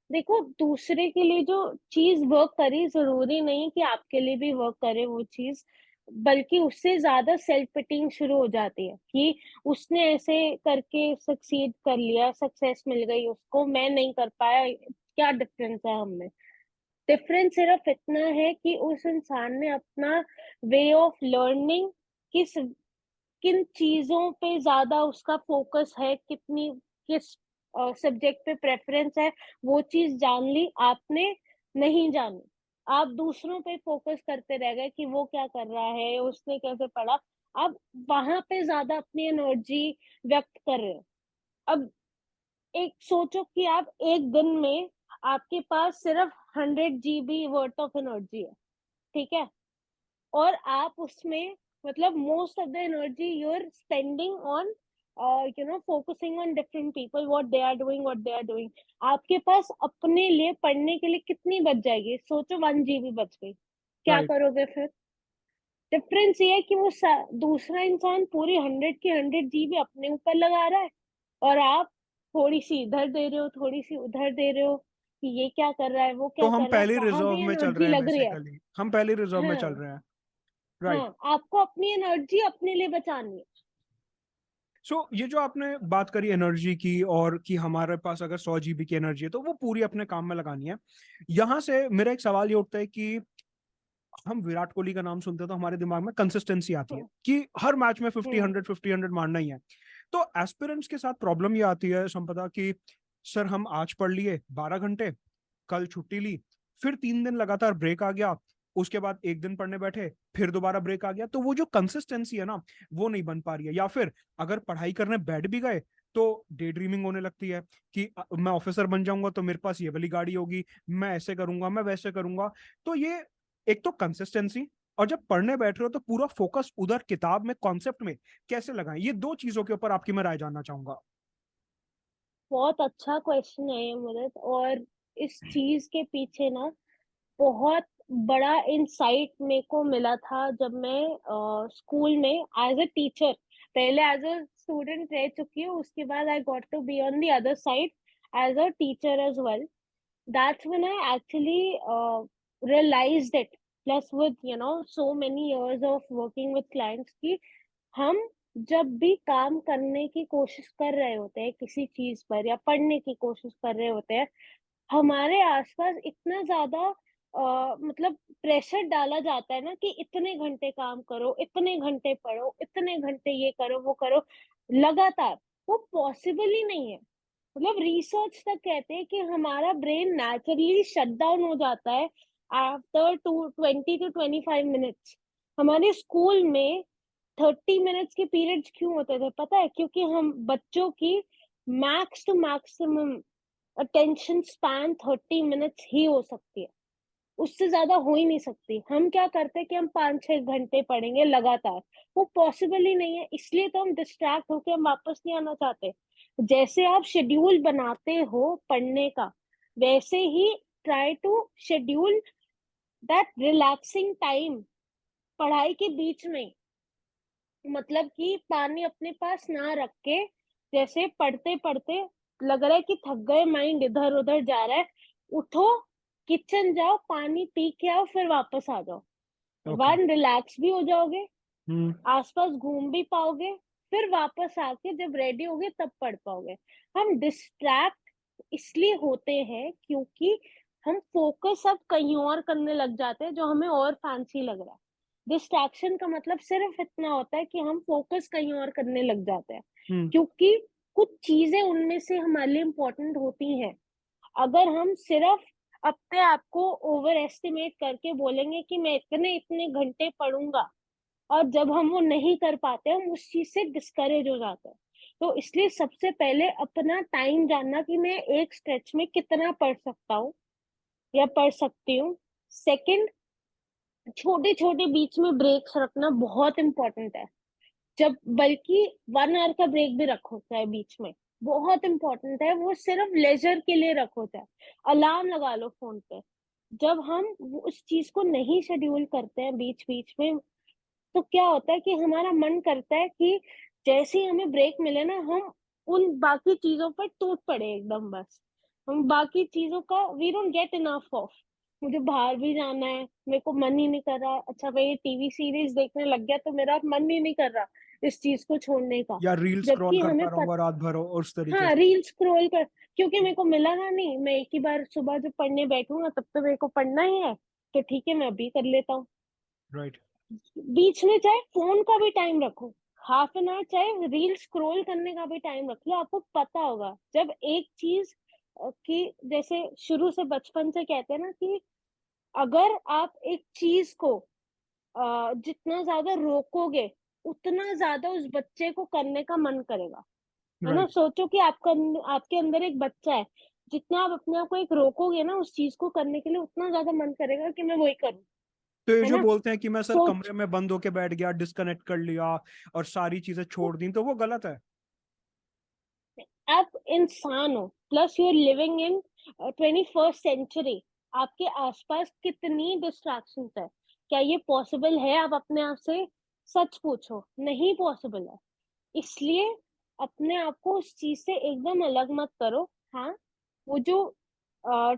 देखो, दूसरे के लिए जो चीज वर्क करी, जरूरी नहीं कि आपके लिए भी वर्क करे वो चीज, बल्कि उससे ज्यादा सेल्फ पिटिंग शुरू हो जाती है कि उसने ऐसे करके सक्सीड कर लिया, सक्सेस मिल गई उसको, मैं नहीं कर पाया, क्या डिफरेंस है हम में। डिफरेंस सिर्फ इतना है कि उस इंसान ने अपना वे ऑफ लर्निंग, किस किन चीजों पे ज्यादा उसका फोकस है, कितनी किस सब्जेक्ट पे प्रेफरेंस है, वो चीज जान ली, आपने नहीं जानी। आप दूसरों पे फोकस करते रह गए कि वो क्या कर रहा है, उसने कैसे पढ़ा। आप वहां पे ज्यादा अपनी एनर्जी व्यक्त कर रहे हो। अब एक सोचो कि आप एक दिन में आपके पास सिर्फ 100 GB वर्थ ऑफ एनर्जी है, ठीक है, और आप उसमें, मतलब most of the energy you are spending on focusing on different people, what they are doing, what they are doing. आपके पास अपने लिए पढ़ने के लिए कितनी बच जाएगी? सोचो, 1 GB बच गई, क्या राइट। करोगे फिर? डिफरेंस ये है कि वो दूसरा इंसान पूरी 100 की 100 GB अपने ऊपर लगा रहा है, और आप थोड़ी सी इधर दे रहे हो, थोड़ी सी उधर दे रहे हो, कि ये क्या कर रहा है, वो तो क्या हम कर रहा है, पहले कहाँ रिजर्व भी में चल एनर्जी रहे हैं, लग रही है। बेसिकली हम पहले रिजर्व में चल हाँ। रहे हैं। राइट। हाँ, आपको अपनी एनर्जी अपने लिए बचानी है। सो ये जो आपने बात करी एनर्जी की, और कि हमारे पास अगर 100 GB की एनर्जी है तो वो पूरी अपने काम में लगानी है, यहां से मेरा एक सवाल ये उठता है कि हम विराट कोहली का नाम सुनते हैं तो हमारे दिमाग में कंसिस्टेंसी आती है हम्म। कि हर मैच में 50 हम्म। 100 50 100 मारना ही है। तो एस्पिरेंट्स के साथ प्रॉब्लम ये आती है संपदा कि सर हम आज पढ़ लिए 12 घंटे, कल छुट्टी ली, फिर 3 दिन लगातार ब्रेक आ गया, उसके बाद एक दिन पढ़ने बैठे, फिर दोबारा ब्रेक आ गया, तो वो जो कंसिस्टेंसी है ना वो नहीं बन पा रही है। या फिर अगर पढ़ाई करने बैठ भी गए तो डे ड्रीमिंग होने लगती है कि मैं ऑफिसर बन जाऊंगा तो मेरे पास ये वाली गाड़ी होगी, मैं ऐसे करूंगा, मैं वैसे करूंगा। तो ये एक तो कंसिस्टेंसी, और जब पढ़ने बैठ रहे हो तो पूरा फोकस उधर किताब में, कॉन्सेप्ट में कैसे लगाएं, ये दो चीजों के ऊपर आपकी मैं राय जानना चाहूंगा। बहुत अच्छा क्वेश्चन है ये मुझे, और इस चीज के पीछे ना बहुत बड़ा इंसाइट मेरे को मिला था जब मैं स्कूल में एज अ टीचर, पहले एज अ स्टूडेंट रह चुकी हूँ, उसके बाद I got to be on the other side as a teacher as well. That's when I actually realized it. Plus, with so many years of working with clients, कि हम जब भी काम करने की कोशिश कर रहे होते हैं किसी चीज पर, या पढ़ने की कोशिश कर रहे होते हैं, हमारे आसपास इतना ज्यादा मतलब प्रेशर डाला जाता है ना, कि इतने घंटे काम करो, इतने घंटे पढ़ो, इतने घंटे ये करो, वो करो, लगातार। वो पॉसिबल ही नहीं है। मतलब रिसर्च तक कहते हैं कि हमारा ब्रेन नेचुरली शट डाउन हो जाता है आफ्टर 20 to 25 मिनट्स। हमारे स्कूल में 30 मिनट्स के पीरियड्स क्यों होते थे पता है? क्योंकि हम बच्चों की max to maximum attention span 30 minutes ही हो सकती है, उससे ज्यादा हो ही नहीं सकती। हम क्या करते हैं कि हम 5-6 घंटे पढ़ेंगे लगातार, वो पॉसिबल ही नहीं है, इसलिए तो हम डिस्ट्रैक्ट होके हम वापस नहीं आना चाहते। जैसे आप शेड्यूल बनाते हो पढ़ने का, वैसे ही try to schedule that relaxing time पढ़ाई के बीच में। मतलब कि पानी अपने पास ना रख के, जैसे पढ़ते पढ़ते लग रहा है कि थक गए, माइंड इधर उधर जा रहा है, उठो, किचन जाओ, पानी पी के आओ, फिर वापस आ जाओ। ओके। वन, रिलैक्स भी हो जाओगे, हम्म। आसपास घूम भी पाओगे, फिर वापस आके जब रेडी होगे तब पढ़ पाओगे। हम डिस्ट्रैक्ट इसलिए होते हैं क्योंकि हम फोकस अब कहीं और करने लग जाते हैं जो हमें और फैंसी लग रहा है। डिस्ट्रैक्शन का मतलब सिर्फ इतना होता है कि हम फोकस कहीं और करने लग जाते हैं, हम्म। क्योंकि कुछ चीजें उनमें से हमारे लिए इम्पोर्टेंट होती हैं, अगर हम सिर्फ अपने आप को ओवर एस्टिमेट करके बोलेंगे कि मैं इतने इतने घंटे पढ़ूंगा, और जब हम वो नहीं कर पाते हम उस चीज से डिस्करेज हो जाते हैं। तो इसलिए सबसे पहले अपना टाइम जानना कि मैं एक स्ट्रेच में कितना पढ़ सकता हूँ या पढ़ सकती हूँ। सेकंड, छोटे छोटे बीच में ब्रेक्स रखना बहुत इंपॉर्टेंट है। जब बल्कि 1 आवर का ब्रेक भी रखो चाहे बीच में, बहुत इंपॉर्टेंट है। वो सिर्फ लेजर के लिए रखो, चाहे अलार्म लगा लो फोन पे। जब हम उस चीज को नहीं शेड्यूल करते हैं बीच बीच में, तो क्या होता है कि हमारा मन करता है कि जैसे ही हमें ब्रेक मिले ना, हम उन बाकी चीजों पर टूट पड़े एकदम। बस हम बाकी चीजों का we don't get enough of. मुझे बाहर भी जाना है, मेरे को मन ही नहीं कर रहा, अच्छा मैं ये टीवी सीरीज देखने लग गया तो मेरा मन ही नहीं कर रहा इस चीज को छोड़ने का। या रील स्क्रॉल जबकि हमें करता रहूंगा रात भर और उस तरीके हाँ, से। रील स्क्रॉल कर, क्योंकि मेरे को मिला ना नहीं, मैं एक ही बार सुबह जब पढ़ने बैठूंगा तब तो मेरे को पढ़ना ही है, तो ठीक है मैं अभी कर लेता हूँ। राइट। बीच में चाहे फोन का भी टाइम रखो, हाफ एन आवर, चाहे रील स्क्रॉल करने का भी टाइम रख लो। आपको पता होगा जब एक चीज की, जैसे शुरू से बचपन से कहते हैं ना कि अगर आप एक चीज को जितना ज्यादा रोकोगे उतना ज्यादा उस बच्चे को करने का मन करेगा। है ना? राइट। सोचो कि आपका आपके अंदर एक बच्चा है, जितना आप अपने आप को एक रोकोगे ना उस चीज को करने के लिए, उतना ज्यादा मन करेगा कि मैं वही करूँ। तो ये है जो ना? बोलते हैं कि मैं सर सोच, कमरे में बंद होके बैठ गया, डिस्कनेक्ट कर लिया और सारी चीजें छोड़ दी, तो वो गलत है। आप इंसान हो, plus you are living in 21st century. आपके आसपास कितनी डिस्ट्रैक्शंस है, क्या ये पॉसिबल है? आप अपने आप से सच पूछो, नहीं पॉसिबल है। इसलिए अपने आप को उस चीज से एकदम अलग मत करो। हाँ, वो जो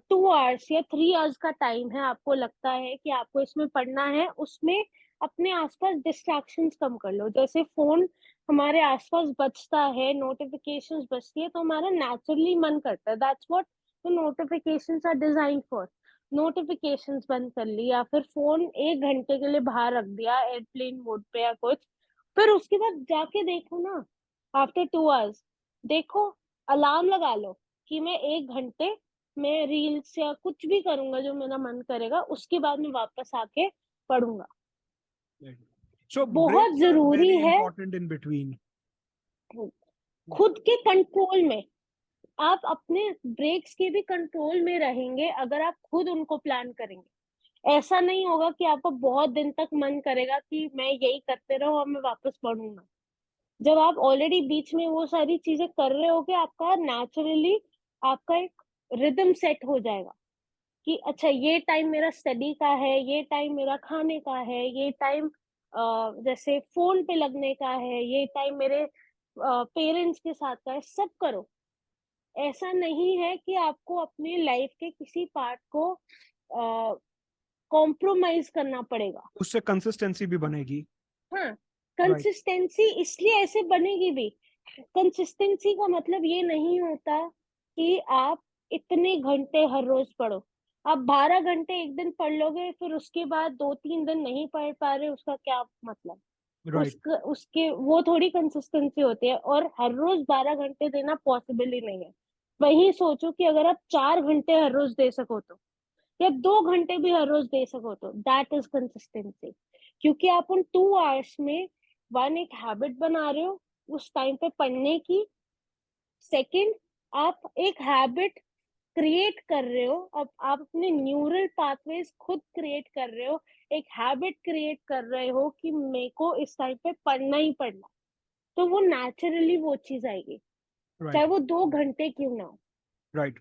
2 आवर्स या 3 आवर्स का टाइम है, आपको लगता है कि आपको इसमें पढ़ना है, उसमें अपने आसपास डिस्ट्रैक्शंस कम कर लो। जैसे फोन हमारे आसपास बजता है, नोटिफिकेशंस बजती है, तो हमारा नेचुरली मन करता है, that's what the notifications are design for. Notifications बंद कर ली या फिर फोन 1 घंटे के लिए बाहर रख दिया एयरप्लेन मोड पे या कुछ, फिर उसके बाद जाके देखो ना, आफ्टर 2 आवर्स देखो, अलार्म लगा लो कि मैं 1 घंटे मैं रील्स या कुछ भी करूंगा जो मेरा मन करेगा, उसके बाद मैं वापस आके पढ़ूंगा। सो बहुत ब्रेक्स आर जरूरी वेरी है इंपॉर्टेंट इन बिटवीन। खुद के कंट्रोल में। आप अपने ब्रेक्स के भी कंट्रोल में रहेंगे अगर आप खुद उनको प्लान करेंगे। ऐसा नहीं होगा कि आपको बहुत दिन तक मन करेगा कि मैं यही करते रहो और मैं वापस पढ़ूंगा। जब आप ऑलरेडी बीच में वो सारी चीजें कर रहे होगे, आपका नेचुरली आपका एक रिदम सेट हो जाएगा कि अच्छा ये टाइम मेरा स्टडी का है, ये टाइम मेरा खाने का है, ये टाइम जैसे फोन पे लगने का है, ये टाइम मेरे पेरेंट्स के साथ का है। सब करो। ऐसा नहीं है कि आपको अपनी लाइफ के किसी पार्ट को कॉम्प्रोमाइज करना पड़ेगा। उससे कंसिस्टेंसी भी बनेगी। हाँ, राइट। कंसिस्टेंसी इसलिए ऐसे बनेगी भी। कंसिस्टेंसी का मतलब ये नहीं होता कि आप इतने घंटे हर रोज पढ़ो। आप 12 घंटे एक दिन पढ़ लोगे, फिर उसके बाद 2-3 दिन नहीं पढ़ पा रहे, उसका क्या मतलब? राइट। उसके उसके वो थोड़ी कंसिस्टेंसी होती है। और हर रोज 12 घंटे देना पॉसिबल ही नहीं है। वही सोचो कि अगर आप 4 घंटे हर रोज दे सको तो, या 2 घंटे भी हर रोज दे सको तो, दैट इज कंसिस्टेंसी। क्योंकि आप उन 2 आवर्स में वन एक हैबिट बना रहे हो उस टाइम पे पढ़ने की। सेकंड, आप एक हैबिट क्रिएट कर रहे हो। अब आप अपने न्यूरल पाथवेज खुद क्रिएट कर रहे हो, एक हैबिट क्रिएट कर रहे हो कि मेरे को इस टाइम पे पढ़ना ही पढ़ना। तो वो नेचुरली वो चीज आएगी, चाहे राइट। वो 2 घंटे क्यों ना हो। राइट।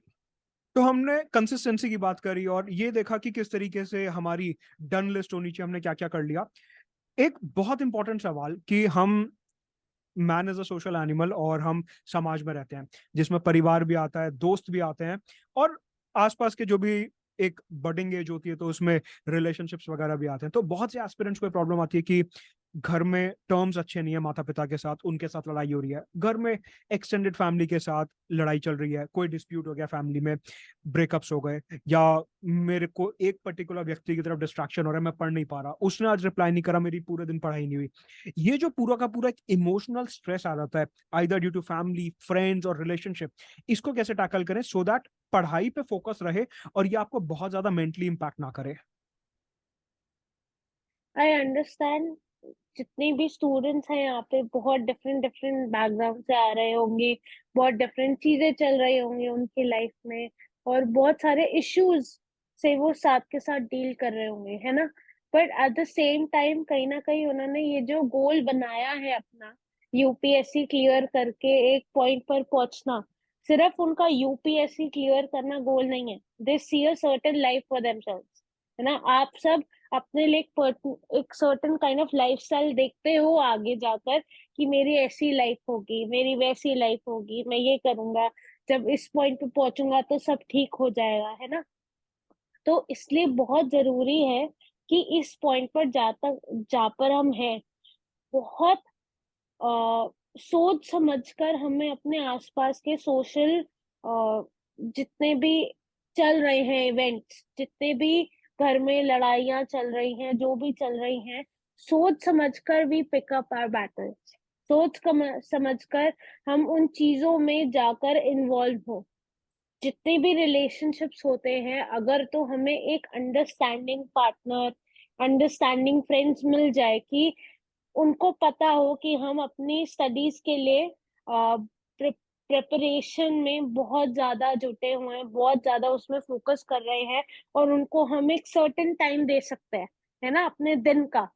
तो हमने कंसिस्टेंसी की बात करी और ये देखा कि किस तरीके से हमारी डन लिस्ट होनी चाहिए, हमने क्या क्या कर लिया। एक बहुत इंपॉर्टेंट सवाल कि हम man is a social animal और हम समाज में रहते हैं जिसमें परिवार भी आता है, दोस्त भी आते हैं और आसपास के जो भी एक बडिंग एज होती है तो उसमें रिलेशनशिप्स वगैरह भी आते हैं। तो बहुत से एस्पिरेंट्स को प्रॉब्लम आती है कि घर में टर्म्स अच्छे नहीं है, माता पिता के साथ उनके साथ लड़ाई हो रही है, घर में एक्सटेंडेड फैमिली के साथ लड़ाई चल रही है, कोई डिस्प्यूट हो गया फैमिली में, ब्रेकअप्स हो गए, या मेरे को एक पर्टिकुलर व्यक्ति की तरफ डिस्ट्रैक्शन हो रहा है, मैं पढ़ नहीं पा रहा, उसने आज रिप्लाई नहीं करा, मेरी पूरे दिन पढ़ाई नहीं हुई। ये जो पूरा का पूरा एक इमोशनल स्ट्रेस आ जाता है either due to family, friends और रिलेशनशिप, इसको कैसे टैकल करें सो दैट पढ़ाई पे फोकस रहे और ये आपको बहुत ज्यादा मेंटली इम्पैक्ट ना करे। I understand. जितने भी स्टूडेंट्स हैं यहाँ पे बहुत डिफरेंट डिफरेंट बैकग्राउंड से आ रहे होंगे, बहुत डिफरेंट चीजें चल रही होंगी उनकी लाइफ में, और बहुत सारे इश्यूज से वो साथ के साथ डील कर रहे होंगे, है ना। But at the same time कहीं ना कहीं उन्होंने ये जो गोल बनाया है अपना, यूपीएससी क्लियर करके एक पॉइंट पर पहुंचना, सिर्फ उनका यूपीएससी क्लियर करना गोल नहीं है। They see a certain life for themselves, है ना। आप सब अपने लिए एक सर्टेन काइंड ऑफ लाइफस्टाइल देखते हो आगे जाकर, कि मेरी ऐसी लाइफ होगी, मेरी वैसी लाइफ होगी, मैं ये करूंगा, जब इस पॉइंट पे पहुंचूंगा तो सब ठीक हो जाएगा, है ना। तो इसलिए बहुत जरूरी है कि इस पॉइंट पर जा पर हम हैं, बहुत सोच समझकर हमें अपने आसपास के सोशल जितने भी चल रहे हैं इवेंट्स, जितने भी घर में लड़ाइयाँ चल रही हैं, जो भी चल रही हैं, सोच समझकर we pick up our battles. समझकर हम उन चीजों में जाकर इन्वॉल्व हो। जितने भी रिलेशनशिप्स होते हैं, अगर तो हमें एक अंडरस्टैंडिंग पार्टनर, अंडरस्टैंडिंग फ्रेंड्स मिल जाए, कि उनको पता हो कि हम अपनी स्टडीज के लिए प्रिपरेशन में बहुत ज्यादा जुटे हुए हैं, बहुत ज्यादा उसमें फोकस कर रहे हैं, और उनको हम एक सर्टेन टाइम दे सकते हैं, है ना, अपने दिन का,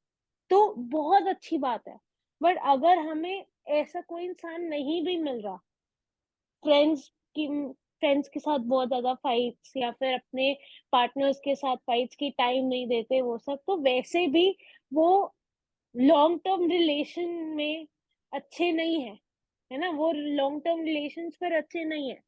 तो बहुत अच्छी बात है। बट अगर हमें ऐसा कोई इंसान नहीं भी मिल रहा, फ्रेंड्स की फ्रेंड्स के साथ बहुत ज्यादा फाइट्स, या फिर अपने पार्टनर्स के साथ फाइट्स की टाइम नहीं देते वो सब, तो वैसे भी वो लॉन्ग टर्म रिलेशन में अच्छे नहीं है, है ना। वो लॉन्ग टर्म रिलेशन फिर अच्छे नहीं है,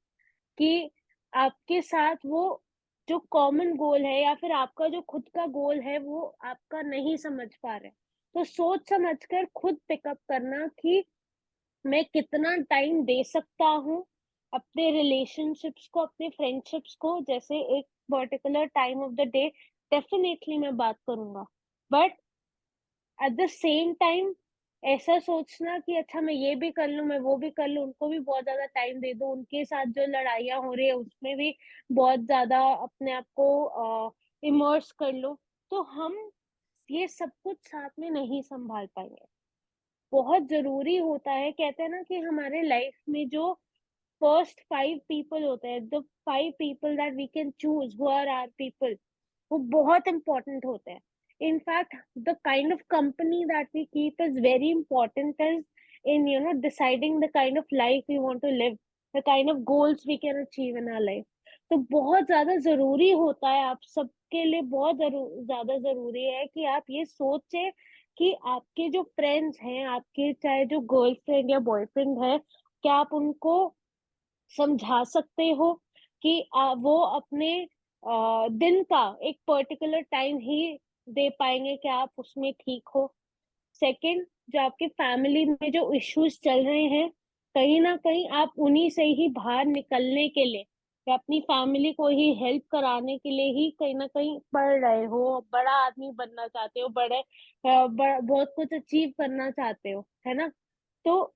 कि आपके साथ वो जो कॉमन गोल है या फिर आपका जो खुद का गोल है वो आपका नहीं समझ पा रहे। तो सोच समझकर खुद पिकअप करना कि मैं कितना टाइम दे सकता हूँ अपने रिलेशनशिप्स को, अपने फ्रेंडशिप्स को, जैसे एक particular time of the day definitely मैं बात करूंगा। But at the same time ऐसा सोचना कि अच्छा मैं ये भी कर लूं, मैं वो भी कर लूं, उनको भी बहुत ज्यादा टाइम दे दूं, उनके साथ जो लड़ाइयाँ हो रही है उसमें भी बहुत ज्यादा अपने आप को इमर्स कर लो, तो हम ये सब कुछ साथ में नहीं संभाल पाएंगे। बहुत जरूरी होता है, कहते हैं ना कि हमारे लाइफ में जो फर्स्ट 5 पीपल होते हैं, the 5 people that we can choose who are our people, वो बहुत इंपॉर्टेंट होते हैं। In fact the kind of company that we keep is very important is in deciding the kind of life we want to live, the kind of goals we can achieve in our life. तो बहुत ज्यादा जरूरी होता है, आप सबके लिए बहुत ज्यादा जरूरी है कि आप ये सोचे कि आपके जो फ्रेंड्स हैं, आपके चाहे जो गर्लफ्रेंड या बॉयफ्रेंड है, क्या आप उनको समझा सकते हो कि वो अपने दिन का एक पर्टिकुलर टाइम ही दे पाएंगे, क्या आप उसमें ठीक हो। सेकंड, जो आपके फैमिली में जो इश्यूज चल रहे हैं, कहीं ना कहीं आप उन्हीं से ही बाहर निकलने के लिए या अपनी फैमिली को ही हेल्प कराने के लिए ही कहीं ना कहीं पढ़ रहे हो, बड़ा आदमी बनना चाहते हो, बहुत कुछ अचीव करना चाहते हो, है ना। तो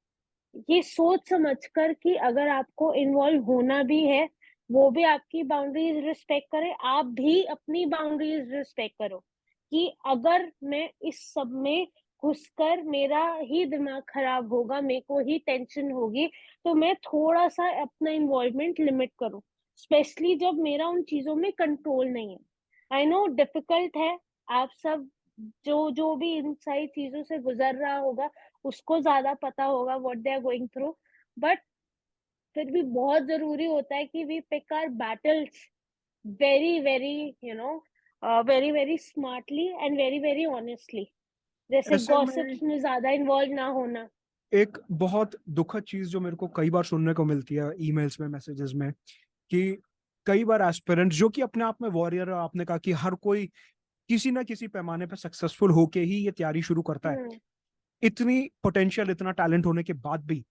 ये सोच समझकर कि अगर आपको इन्वॉल्व होना भी है, वो भी आपकी बाउंड्रीज रिस्पेक्ट करे, आप भी अपनी बाउंड्रीज रिस्पेक्ट करो, कि अगर मैं इस सब में घुसकर मेरा ही दिमाग खराब होगा, मेरे को ही टेंशन होगी, तो मैं थोड़ा सा अपना इन्वॉल्वमेंट लिमिट करूं, स्पेशली जब मेरा उन चीजों में कंट्रोल नहीं है। आई नो डिफिकल्ट है, आप सब जो जो भी इन सारी चीजों से गुजर रहा होगा उसको ज्यादा पता होगा what they are going through, but फिर भी बहुत जरूरी होता है कि we pick our battles very very very very smartly and very very honestly, जैसे ऐसे में गॉसिप्स में ज्यादा इन्वॉल्व ना होना। एक बहुत दुखद चीज जो मेरे को कई बार सुनने को मिलती है ईमेल्स में, मैसेजेस में, कि कई बार एस्पिरेंट्स जो कि अपने आप में वॉरियर है, आपने कहा कि हर कोई किसी ना किसी पैमाने पर सक्सेसफुल होके ही ये तैयारी शुरू करता है, हम्म। इतनी पोटेंशियल, इतना टैलेंट होने के बाद भी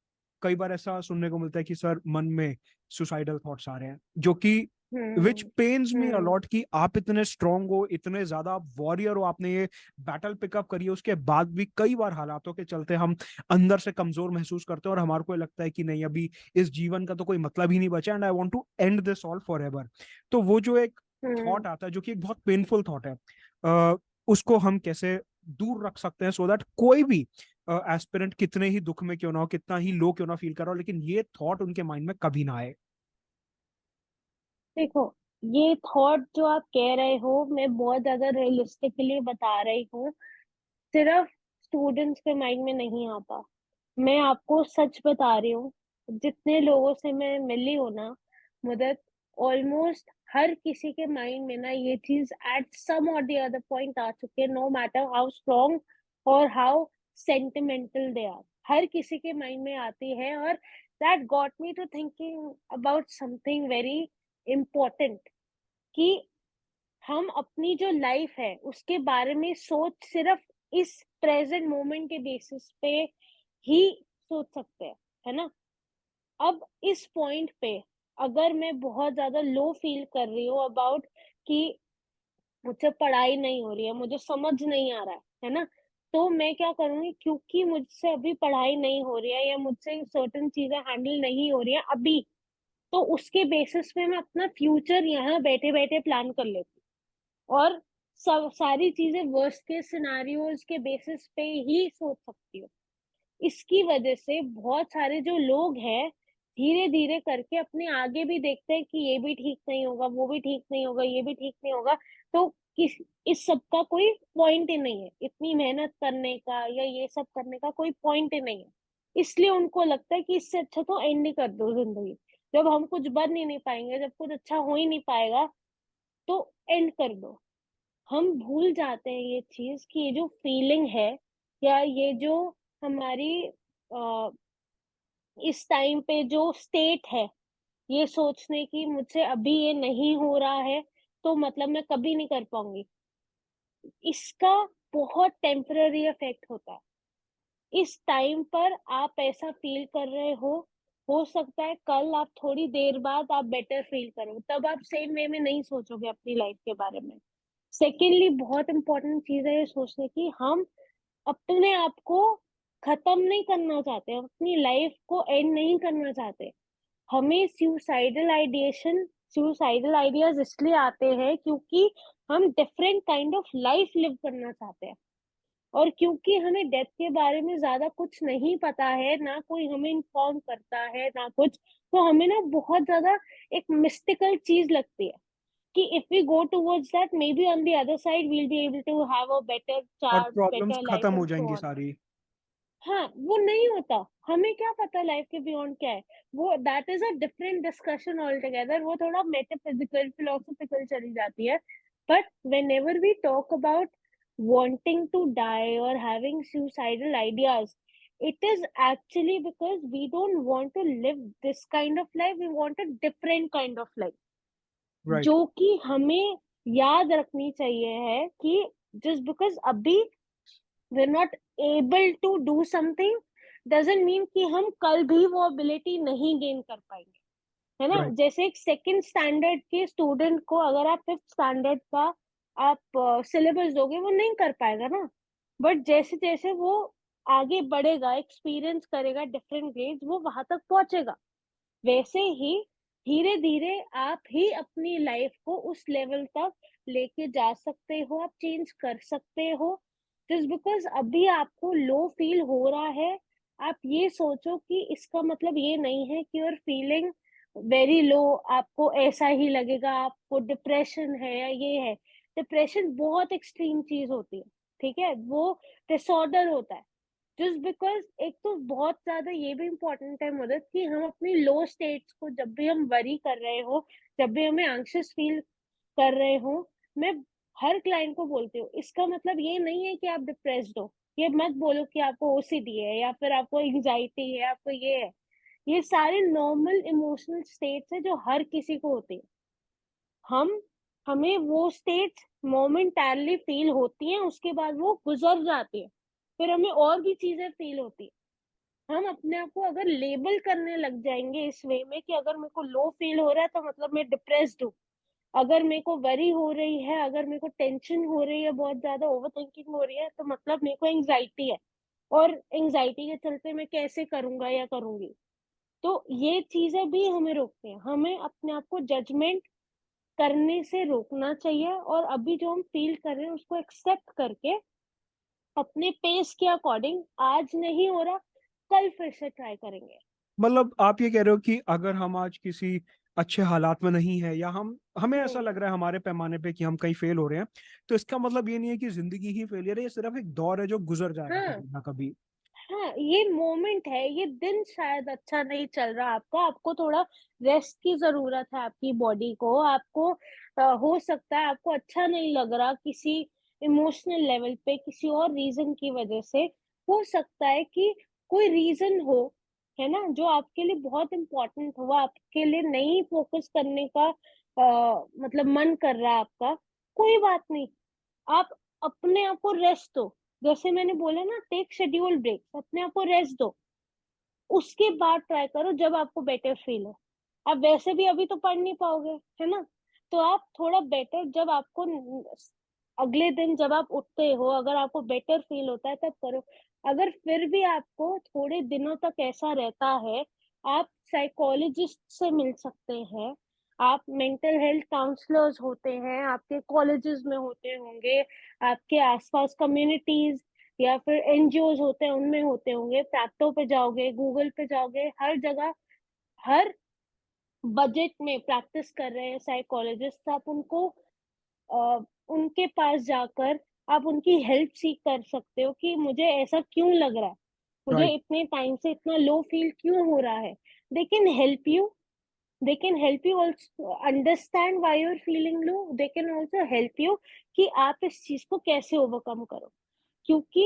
कई बार ऐसा सुनने को मिलता है कि सर मन में सुसाइडल थॉट्स आ रहे हैं, जो कि विच हम्म। पेन्स मी हम्म। अलॉट कि आप इतने स्ट्रांग हो, इतने ज्यादा आप वॉरियर हो, आपने ये बैटल पिकअप करी है, उसके बाद भी कई बार हालातों के चलते हम अंदर से कमजोर महसूस करते हैं और हमारे को लगता है कि नहीं, अभी इस जीवन का तो कोई मतलब ही नहीं बचा, and I want to end this all forever. तो वो जो एक हम्म। थॉट आता है, जो कि एक बहुत पेनफुल थॉट है, उसको हम कैसे दूर रख सकते हैं, सो दैट कोई भी एस्पिरेंट कितने ही दुख में क्यों ना हो, कितना ही लो क्यों ना फील कर रहा हो, लेकिन ये थॉट उनके माइंड में कभी ना आए। देखो, ये थॉट जो आप कह रहे हो, मैं बहुत ज्यादा रियलिस्टिकली बता रही हूँ, सिर्फ स्टूडेंट्स के माइंड में नहीं आता। मैं आपको सच बता रही हूँ, जितने लोगों से मैं मिली हूँ ना, मदद, ऑलमोस्ट हर किसी के माइंड में ना ये चीज एट सम और द अदर पॉइंट आ चुके हैं, नो मैटर हाउ स्ट्रॉन्ग और हाउ सेंटिमेंटल दे आर, हर किसी के माइंड में आती है। और that got me to thinking about something very important, कि हम अपनी जो लाइफ है उसके बारे में सोच सिर्फ इस प्रेजेंट मोमेंट के बेसिस पे ही सोच सकते हैं, है ना। अब इस पॉइंट पे अगर मैं बहुत ज्यादा लो फील कर रही हूँ अबाउट कि मुझसे पढ़ाई नहीं हो रही है, मुझे समझ नहीं आ रहा है ना, तो मैं क्या करूंगी, क्योंकि मुझसे अभी पढ़ाई नहीं हो रही है या मुझसे सर्टेन चीजें हैंडल नहीं हो रही है अभी, तो उसके बेसिस पे मैं अपना फ्यूचर यहाँ बैठे बैठे प्लान कर लेती हूँ, और सब सारी चीजें वर्स्ट केस सिनारियोज के बेसिस पे ही सोच सकती हूँ। इसकी वजह से बहुत सारे जो लोग हैं, धीरे धीरे करके अपने आगे भी देखते हैं कि ये भी ठीक नहीं होगा, वो भी ठीक नहीं होगा, ये भी ठीक नहीं होगा, तो किस इस सब का कोई पॉइंट ही नहीं है, इतनी मेहनत करने का या ये सब करने का कोई पॉइंट ही नहीं है। इसलिए उनको लगता है कि इससे अच्छा तो एंड ही कर दो जिंदगी, जब हम कुछ बन ही नहीं पाएंगे, जब कुछ अच्छा हो ही नहीं पाएगा, तो एंड कर दो। हम भूल जाते हैं ये चीज कि ये जो फीलिंग है या ये जो हमारी इस टाइम पे जो स्टेट है, ये सोचने की मुझसे अभी ये नहीं हो रहा है, तो मतलब मैं कभी नहीं कर पाऊंगी, इसका बहुत टेम्पररी इफेक्ट होता है। इस टाइम पर आप ऐसा फील कर रहे हो सकता है कल आप थोड़ी देर बाद आप बेटर फील करो, तब आप सेम वे में नहीं सोचोगे अपनी लाइफ के बारे में। सेकेंडली, बहुत इंपॉर्टेंट चीज है ये सोचने की, हम अपने आप को खत्म नहीं करना चाहते, हम अपनी लाइफ को एंड नहीं करना चाहते। हमें सुसाइडल आइडियाज इसलिए आते हैं क्योंकि हम different kind of life live करना चाहते हैं, और क्योंकि हमें डेथ के बारे में ज्यादा कुछ नहीं पता है, ना कोई हमें इन्फॉर्म करता है ना कुछ, तो हमें ना बहुत ज्यादा एक मिस्टिकल चीज लगती है कि if we go towards that, maybe on the other side we'll be able to have a better और चांस, प्रॉब्लम्स बेटर लाइफ खत्म हो एंड सो जाएंगी ऑन। सारी। हाँ, वो नहीं होता। हमें क्या पता लाइफ के बियॉन्ड क्या है, वो that is a different discussion altogether, वो थोड़ा मेटाफिजिकल फिलोसफिकल चली जाती है। But whenever we talk about wanting to die or having suicidal ideas, it is actually because we don't want to live this kind of life, we want a different kind of life, right. जो कि हमें याद रखनी चाहिए है कि just because अभी we're not able to do something doesn't mean कि हम कल भी वो ability नहीं गेन कर पाएंगे, है ना। राइट। जैसे एक सेकंड स्टैंडर्ड के स्टूडेंट को अगर आप फिफ्थ स्टैंडर्ड का आप सिलेबस दोगे, वो नहीं कर पाएगा ना। बट जैसे जैसे वो आगे बढ़ेगा, एक्सपीरियंस करेगा डिफरेंट ग्रेड्स, वो वहां तक पहुंचेगा। वैसे ही धीरे धीरे आप ही अपनी लाइफ को उस लेवल तक लेके जा सकते हो, आप चेंज कर सकते हो। जस्ट बिकॉज अभी आपको लो फील हो रहा है, आप ये सोचो कि इसका मतलब ये नहीं है कि you're feeling वेरी लो, आपको ऐसा ही लगेगा, आपको डिप्रेशन है या ये है। डिप्रेशन बहुत एक्सट्रीम चीज होती है, ठीक है, वो डिसऑर्डर होता है। जस्ट बिकॉज एक तो बहुत ज्यादा ये भी इम्पोर्टेंट है मदद, कि हम अपनी लो स्टेट्स को जब भी हम वरी कर रहे हो, जब भी हमें एंग्शियस फील कर रहे हो, मैं हर क्लाइंट को बोलती हूँ, इसका मतलब ये नहीं है कि आप डिप्रेस्ड हो। ये मत बोलो कि आपको ओसीडी है या फिर आपको एंजाइटी है, आपको ये है। ये सारे नॉर्मल इमोशनल स्टेट्स है जो हर किसी को होती है। हम हमें वो स्टेट्स मोमेंटरली फील होती हैं, उसके बाद वो गुजर जाती है, फिर हमें और भी चीजें फील होती है। हम अपने आप को अगर लेबल करने लग जाएंगे इस वे में कि अगर मेरे को लो फील हो रहा है तो मतलब मैं डिप्रेस्ड हूँ, अगर मेरे को वरी हो रही है, अगर मेरे को टेंशन हो रही है, बहुत ज्यादा ओवरथिंकिंग हो रही है, तो मतलब मेरे को एंग्जाइटी है, और एंग्जाइटी के चलते मैं कैसे करूंगा या करूंगी। तो ये चीजें भी हमें रोकती हैं, हमें अपने आप को जजमेंट करने से रोकना चाहिए, और अभी जो हम फील कर रहे हैं उसको एक्सेप्ट करके अपने पेस के अकॉर्डिंग, आज नहीं हो रहा कल फिर से ट्राई करेंगे। मतलब आप ये कह रहे हो कि अगर हम आज किसी अच्छे हालात में नहीं है, या हम हमें ऐसा हम्म। लग रहा है हमारे पैमाने पे कि हम कहीं फेल हो रहे हैं, तो इसका मतलब ये नहीं है कि जिंदगी ही फेलियर है, ये सिर्फ एक दौर है जो गुजर जाएगा हाँ, कभी ना कभी। हाँ, ये मोमेंट है, ये दिन शायद अच्छा नहीं चल रहा आपका, आपको थोड़ा रेस्ट की जरूरत है आपकी बॉडी को, आपको हो सकता है आपको अच्छा नहीं लग रहा किसी इमोशनल लेवल पे, किसी और रीजन की वजह से। हो सकता है कि कोई रीजन हो, है ना, जो आपके लिए बहुत इम्पोर्टेंट हो, वो आपके लिए नहीं फोकस करने का मतलब मन कर रहा है आपका। कोई बात नहीं, आप अपने आप को रेस्ट दो। जैसे मैंने बोला ना, टेक शेड्यूल ब्रेक्स, अपने आप को रेस्ट दो, उसके बाद ट्राई करो जब आपको बेटर फील हो। आप वैसे भी अभी तो पढ़ नहीं पाओगे, है ना, तो आप थोड़ा बेटर जब आपको अगले दिन जब आप उठते हो, अगर आपको बेटर फील होता है तब करो। अगर फिर भी आपको थोड़े दिनों तक ऐसा रहता है, आप साइकोलॉजिस्ट से मिल सकते हैं, आप मेंटल हेल्थ काउंसलर्स होते हैं, आपके कॉलेजेस में होते होंगे, आपके आसपास कम्युनिटीज या फिर एनजीओज होते हैं उनमें होते होंगे, प्रैक्टो पे जाओगे, गूगल पे जाओगे, हर जगह, हर बजट में प्रैक्टिस कर रहे हैं साइकोलॉजिस्ट, आप उनको उनके पास जाकर आप उनकी हेल्प सीख कर सकते हो कि मुझे ऐसा क्यों लग रहा है, मुझे राइट। इतने टाइम से इतना लो फील क्यों हो रहा है। They can help you, they can help you also understand why you're feeling low, they can also help you कि आप इस चीज को कैसे ओवरकम करो। क्योंकि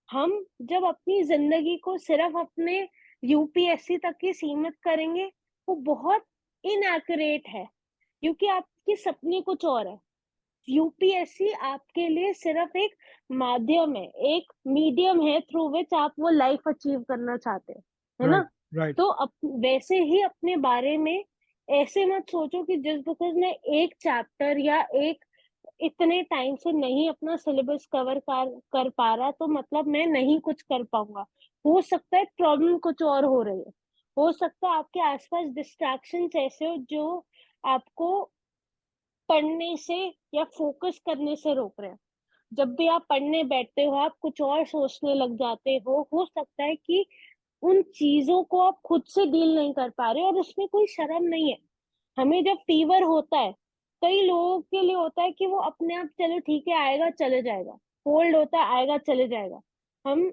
हम जब अपनी जिंदगी को सिर्फ अपने यूपीएससी तक ही सीमित करेंगे, वो बहुत इनएक्यूरेट है, क्योंकि आपकी सपने कुछ और है। यूपीएससी आपके लिए सिर्फ एक माध्यम है, एक मीडियम है थ्रू विच आप वो लाइफ अचीव करना चाहते हैं, है ना। राइट। राइट। तो वैसे ही अपने बारे में ऐसे मत सोचो कि जस्ट बिकॉज मैं एक चैप्टर या एक इतने टाइम से नहीं अपना सिलेबस कवर कर पा रहा तो मतलब मैं नहीं कुछ कर पाऊंगा। हो सकता है प्रॉब्लम कुछ और हो रही है, हो सकता है आपके आसपास डिस्ट्रैक्शंस ऐसे हो जो आपको पढ़ने से या फोकस करने से रोक रहे हैं। जब भी आप पढ़ने बैठते हो आप कुछ और सोचने लग जाते हो सकता है कि उन चीजों को आप खुद से डील नहीं कर पा रहे, और उसमें कोई शर्म नहीं है। हमें जब फीवर होता है, कई लोगों के लिए होता है कि वो अपने आप चलो ठीक है आएगा चले जाएगा, कोल्ड होता है आएगा चले जाएगा। हम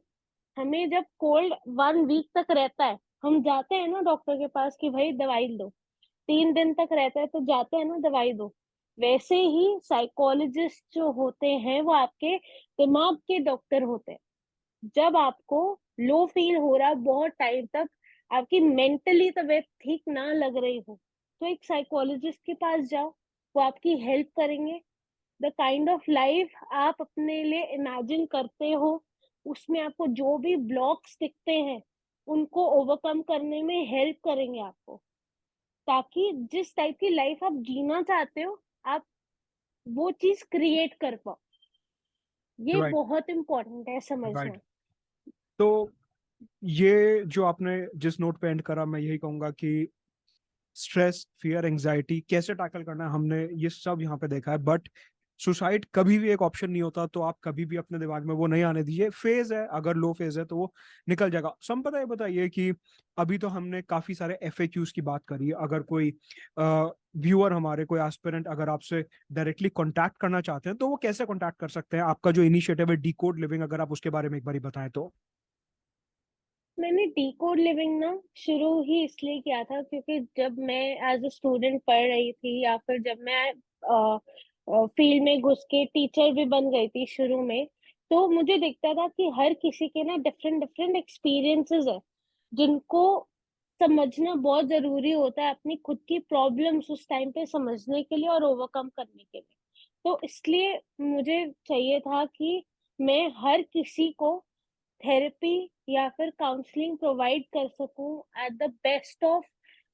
हमें जब कोल्ड 1 वीक तक रहता है, हम जाते हैं ना डॉक्टर के पास कि भाई दवाई दो, 3 दिन तक रहता है तो जाते हैं ना दवाई दो। वैसे ही साइकोलॉजिस्ट जो होते हैं वो आपके दिमाग के डॉक्टर होते हैं। जब आपको लो फील हो रहा है बहुत टाइम तक, आपकी मेंटली तबीयत ठीक ना लग रही हो, तो एक साइकोलॉजिस्ट के पास जाओ, वो आपकी हेल्प करेंगे। द काइंड ऑफ लाइफ आप अपने लिए इमेजिन करते हो, उसमें आपको जो भी ब्लॉक्स दिखते हैं उनको ओवरकम करने में हेल्प करेंगे आपको, ताकि जिस टाइप की लाइफ आप जीना चाहते हो आप वो चीज क्रिएट कर पाओ। ये राइट। बहुत इंपॉर्टेंट है राइट। समझना। तो ये जो आपने जिस नोट पे एंड करा, मैं यही कहूंगा कि स्ट्रेस, फियर, एंजाइटी कैसे टैकल करना है, हमने ये सब यहाँ पे देखा है। बट सुसाइड कभी भी एक ऑप्शन नहीं होता, तो आप कभी भी अपने दिमाग में वो नहीं आने दीजिए। फेज है, अगर लो फेज है तो वो निकल जाएगा। संपदा ये बताइए कि अभी तो हमने काफी सारे एफएक्यूज की बात करी है। अगर कोई व्यूअर, हमारे कोई एस्पिरेंट अगर आपसे डायरेक्टली कांटेक्ट करना चाहते हैं तो वो कैसे कांटेक्ट कर सकते हैं? आपका जो इनिशिएटिव है डी कोड लिविंग, अगर आप उसके बारे में एक बार बताएं तो। मैंने डिकोड लिविंग ना शुरू ही इसलिए किया था क्योंकि जब मैं एज अ स्टूडेंट पढ़ रही थी, या फिर जब मैं फील्ड में घुस के टीचर भी बन गई थी शुरू में, तो मुझे दिखता था कि हर किसी के ना डिफरेंट डिफरेंट एक्सपीरियंसेस है, जिनको समझना बहुत जरूरी होता है अपनी खुद की प्रॉब्लम्स उस टाइम पे समझने के लिए और ओवरकम करने के लिए। तो इसलिए मुझे चाहिए था कि मैं हर किसी को थेरेपी या फिर काउंसलिंग प्रोवाइड कर सकूं at the best of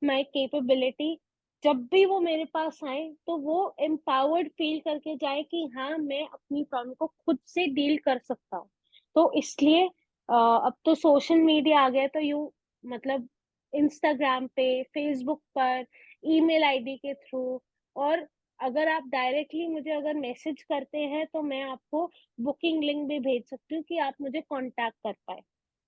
my capability. जब भी वो मेरे पास आए तो वो एम्पावर्ड फील करके जाए कि हाँ, मैं अपनी प्रॉब्लम को खुद से डील कर सकता हूँ। तो इसलिए अब तो सोशल मीडिया आ गया, तो मतलब इंस्टाग्राम पे, फेसबुक पर, ईमेल आईडी के थ्रू, और अगर आप डायरेक्टली मुझे अगर मैसेज करते हैं तो मैं आपको बुकिंग लिंक भी भेज सकती हूँ कि आप मुझे कांटेक्ट कर पाए।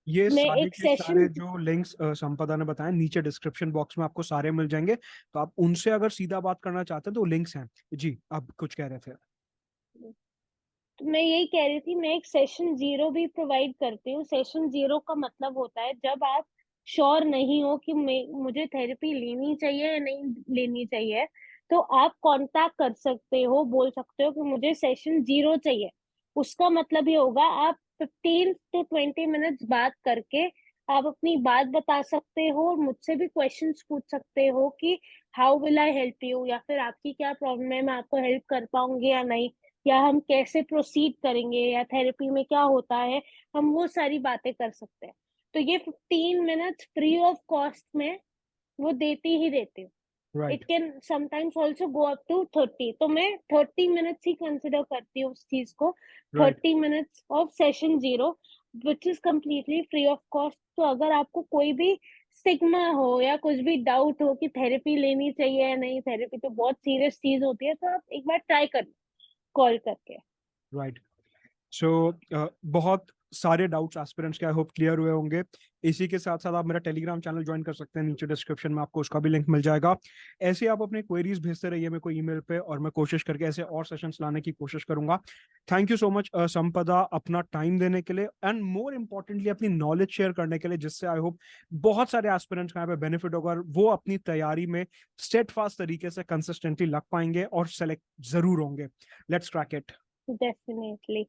ये मैं सारे एक के सारे सेशन जो लिंक्स संपदा ने बताए नीचे डिस्क्रिप्शन बॉक्स में आपको सारे मिल जाएंगे, तो आप उनसे अगर सीधा बात करना चाहते हैं तो लिंक्स हैं। जी, आप कुछ कह रहे थे। तो मैं यही कह रही थी, मैं एक सेशन 0 भी प्रोवाइड करती हूँ। सेशन 0 का मतलब होता है जब आप श्योर नहीं हो कि मुझे थेरेपी लेनी चाहिए या नहीं लेनी चाहिए, तो आप कांटेक्ट कर सकते हो, बोल सकते हो कि मुझे सेशन 0 चाहिए। उसका मतलब ये होगा, आप 15 to 20 मिनट्स बात करके आप अपनी बात बता सकते हो और मुझसे भी क्वेश्चंस पूछ सकते हो कि how will I help you, या फिर आपकी क्या प्रॉब्लम है, मैं आपको हेल्प कर पाऊंगी या नहीं, या हम कैसे प्रोसीड करेंगे, या थेरेपी में क्या होता है, हम वो सारी बातें कर सकते हैं। तो ये 15 मिनट्स फ्री ऑफ कॉस्ट में वो देती ही देती हूँ। It right. Can sometimes also go up to 30, तो मैं 30 मिनट्स ही कंसिडर करती हूँ उस चीज को। Right. 30 minutes of session 0 which is completely free of cost. तो अगर आपको कोई भी स्टिग्मा हो या कुछ भी डाउट हो कि थेरेपी लेनी चाहिए या नहीं, थेरेपी तो बहुत सीरियस चीज होती है, तो आप एक बार ट्राई कर लो कॉल करके। राइट। सो बहुत सारे डाउट्स एस्पिरेंट्स के आई होप क्लियर हुए होंगे। इसी के साथ साथ आप मेरा टेलीग्राम चैनल ज्वाइन कर सकते हैं, नीचे डिस्क्रिप्शन में आपको उसका भी लिंक मिल जाएगा। ऐसे आप अपने क्वेरीज भेजते रहिए मेरे को ईमेल पे, और मैं कोशिश करके ऐसे और सेशंस लाने की कोशिश करूंगा। थैंक यू सो मच संपदा, अपना टाइम देने के लिए एंड मोर इम्पोर्टेंटली अपनी नॉलेज शेयर करने के लिए, जिससे आई होप बहुत सारे एस्पिरेंट्स का यहाँ पे बेनिफिट होगा और वो अपनी तैयारी में स्टेट फास्ट तरीके से कंसिस्टेंटली लग पाएंगे और सेलेक्ट जरूर होंगे। Let's crack it. डेफिनेटली।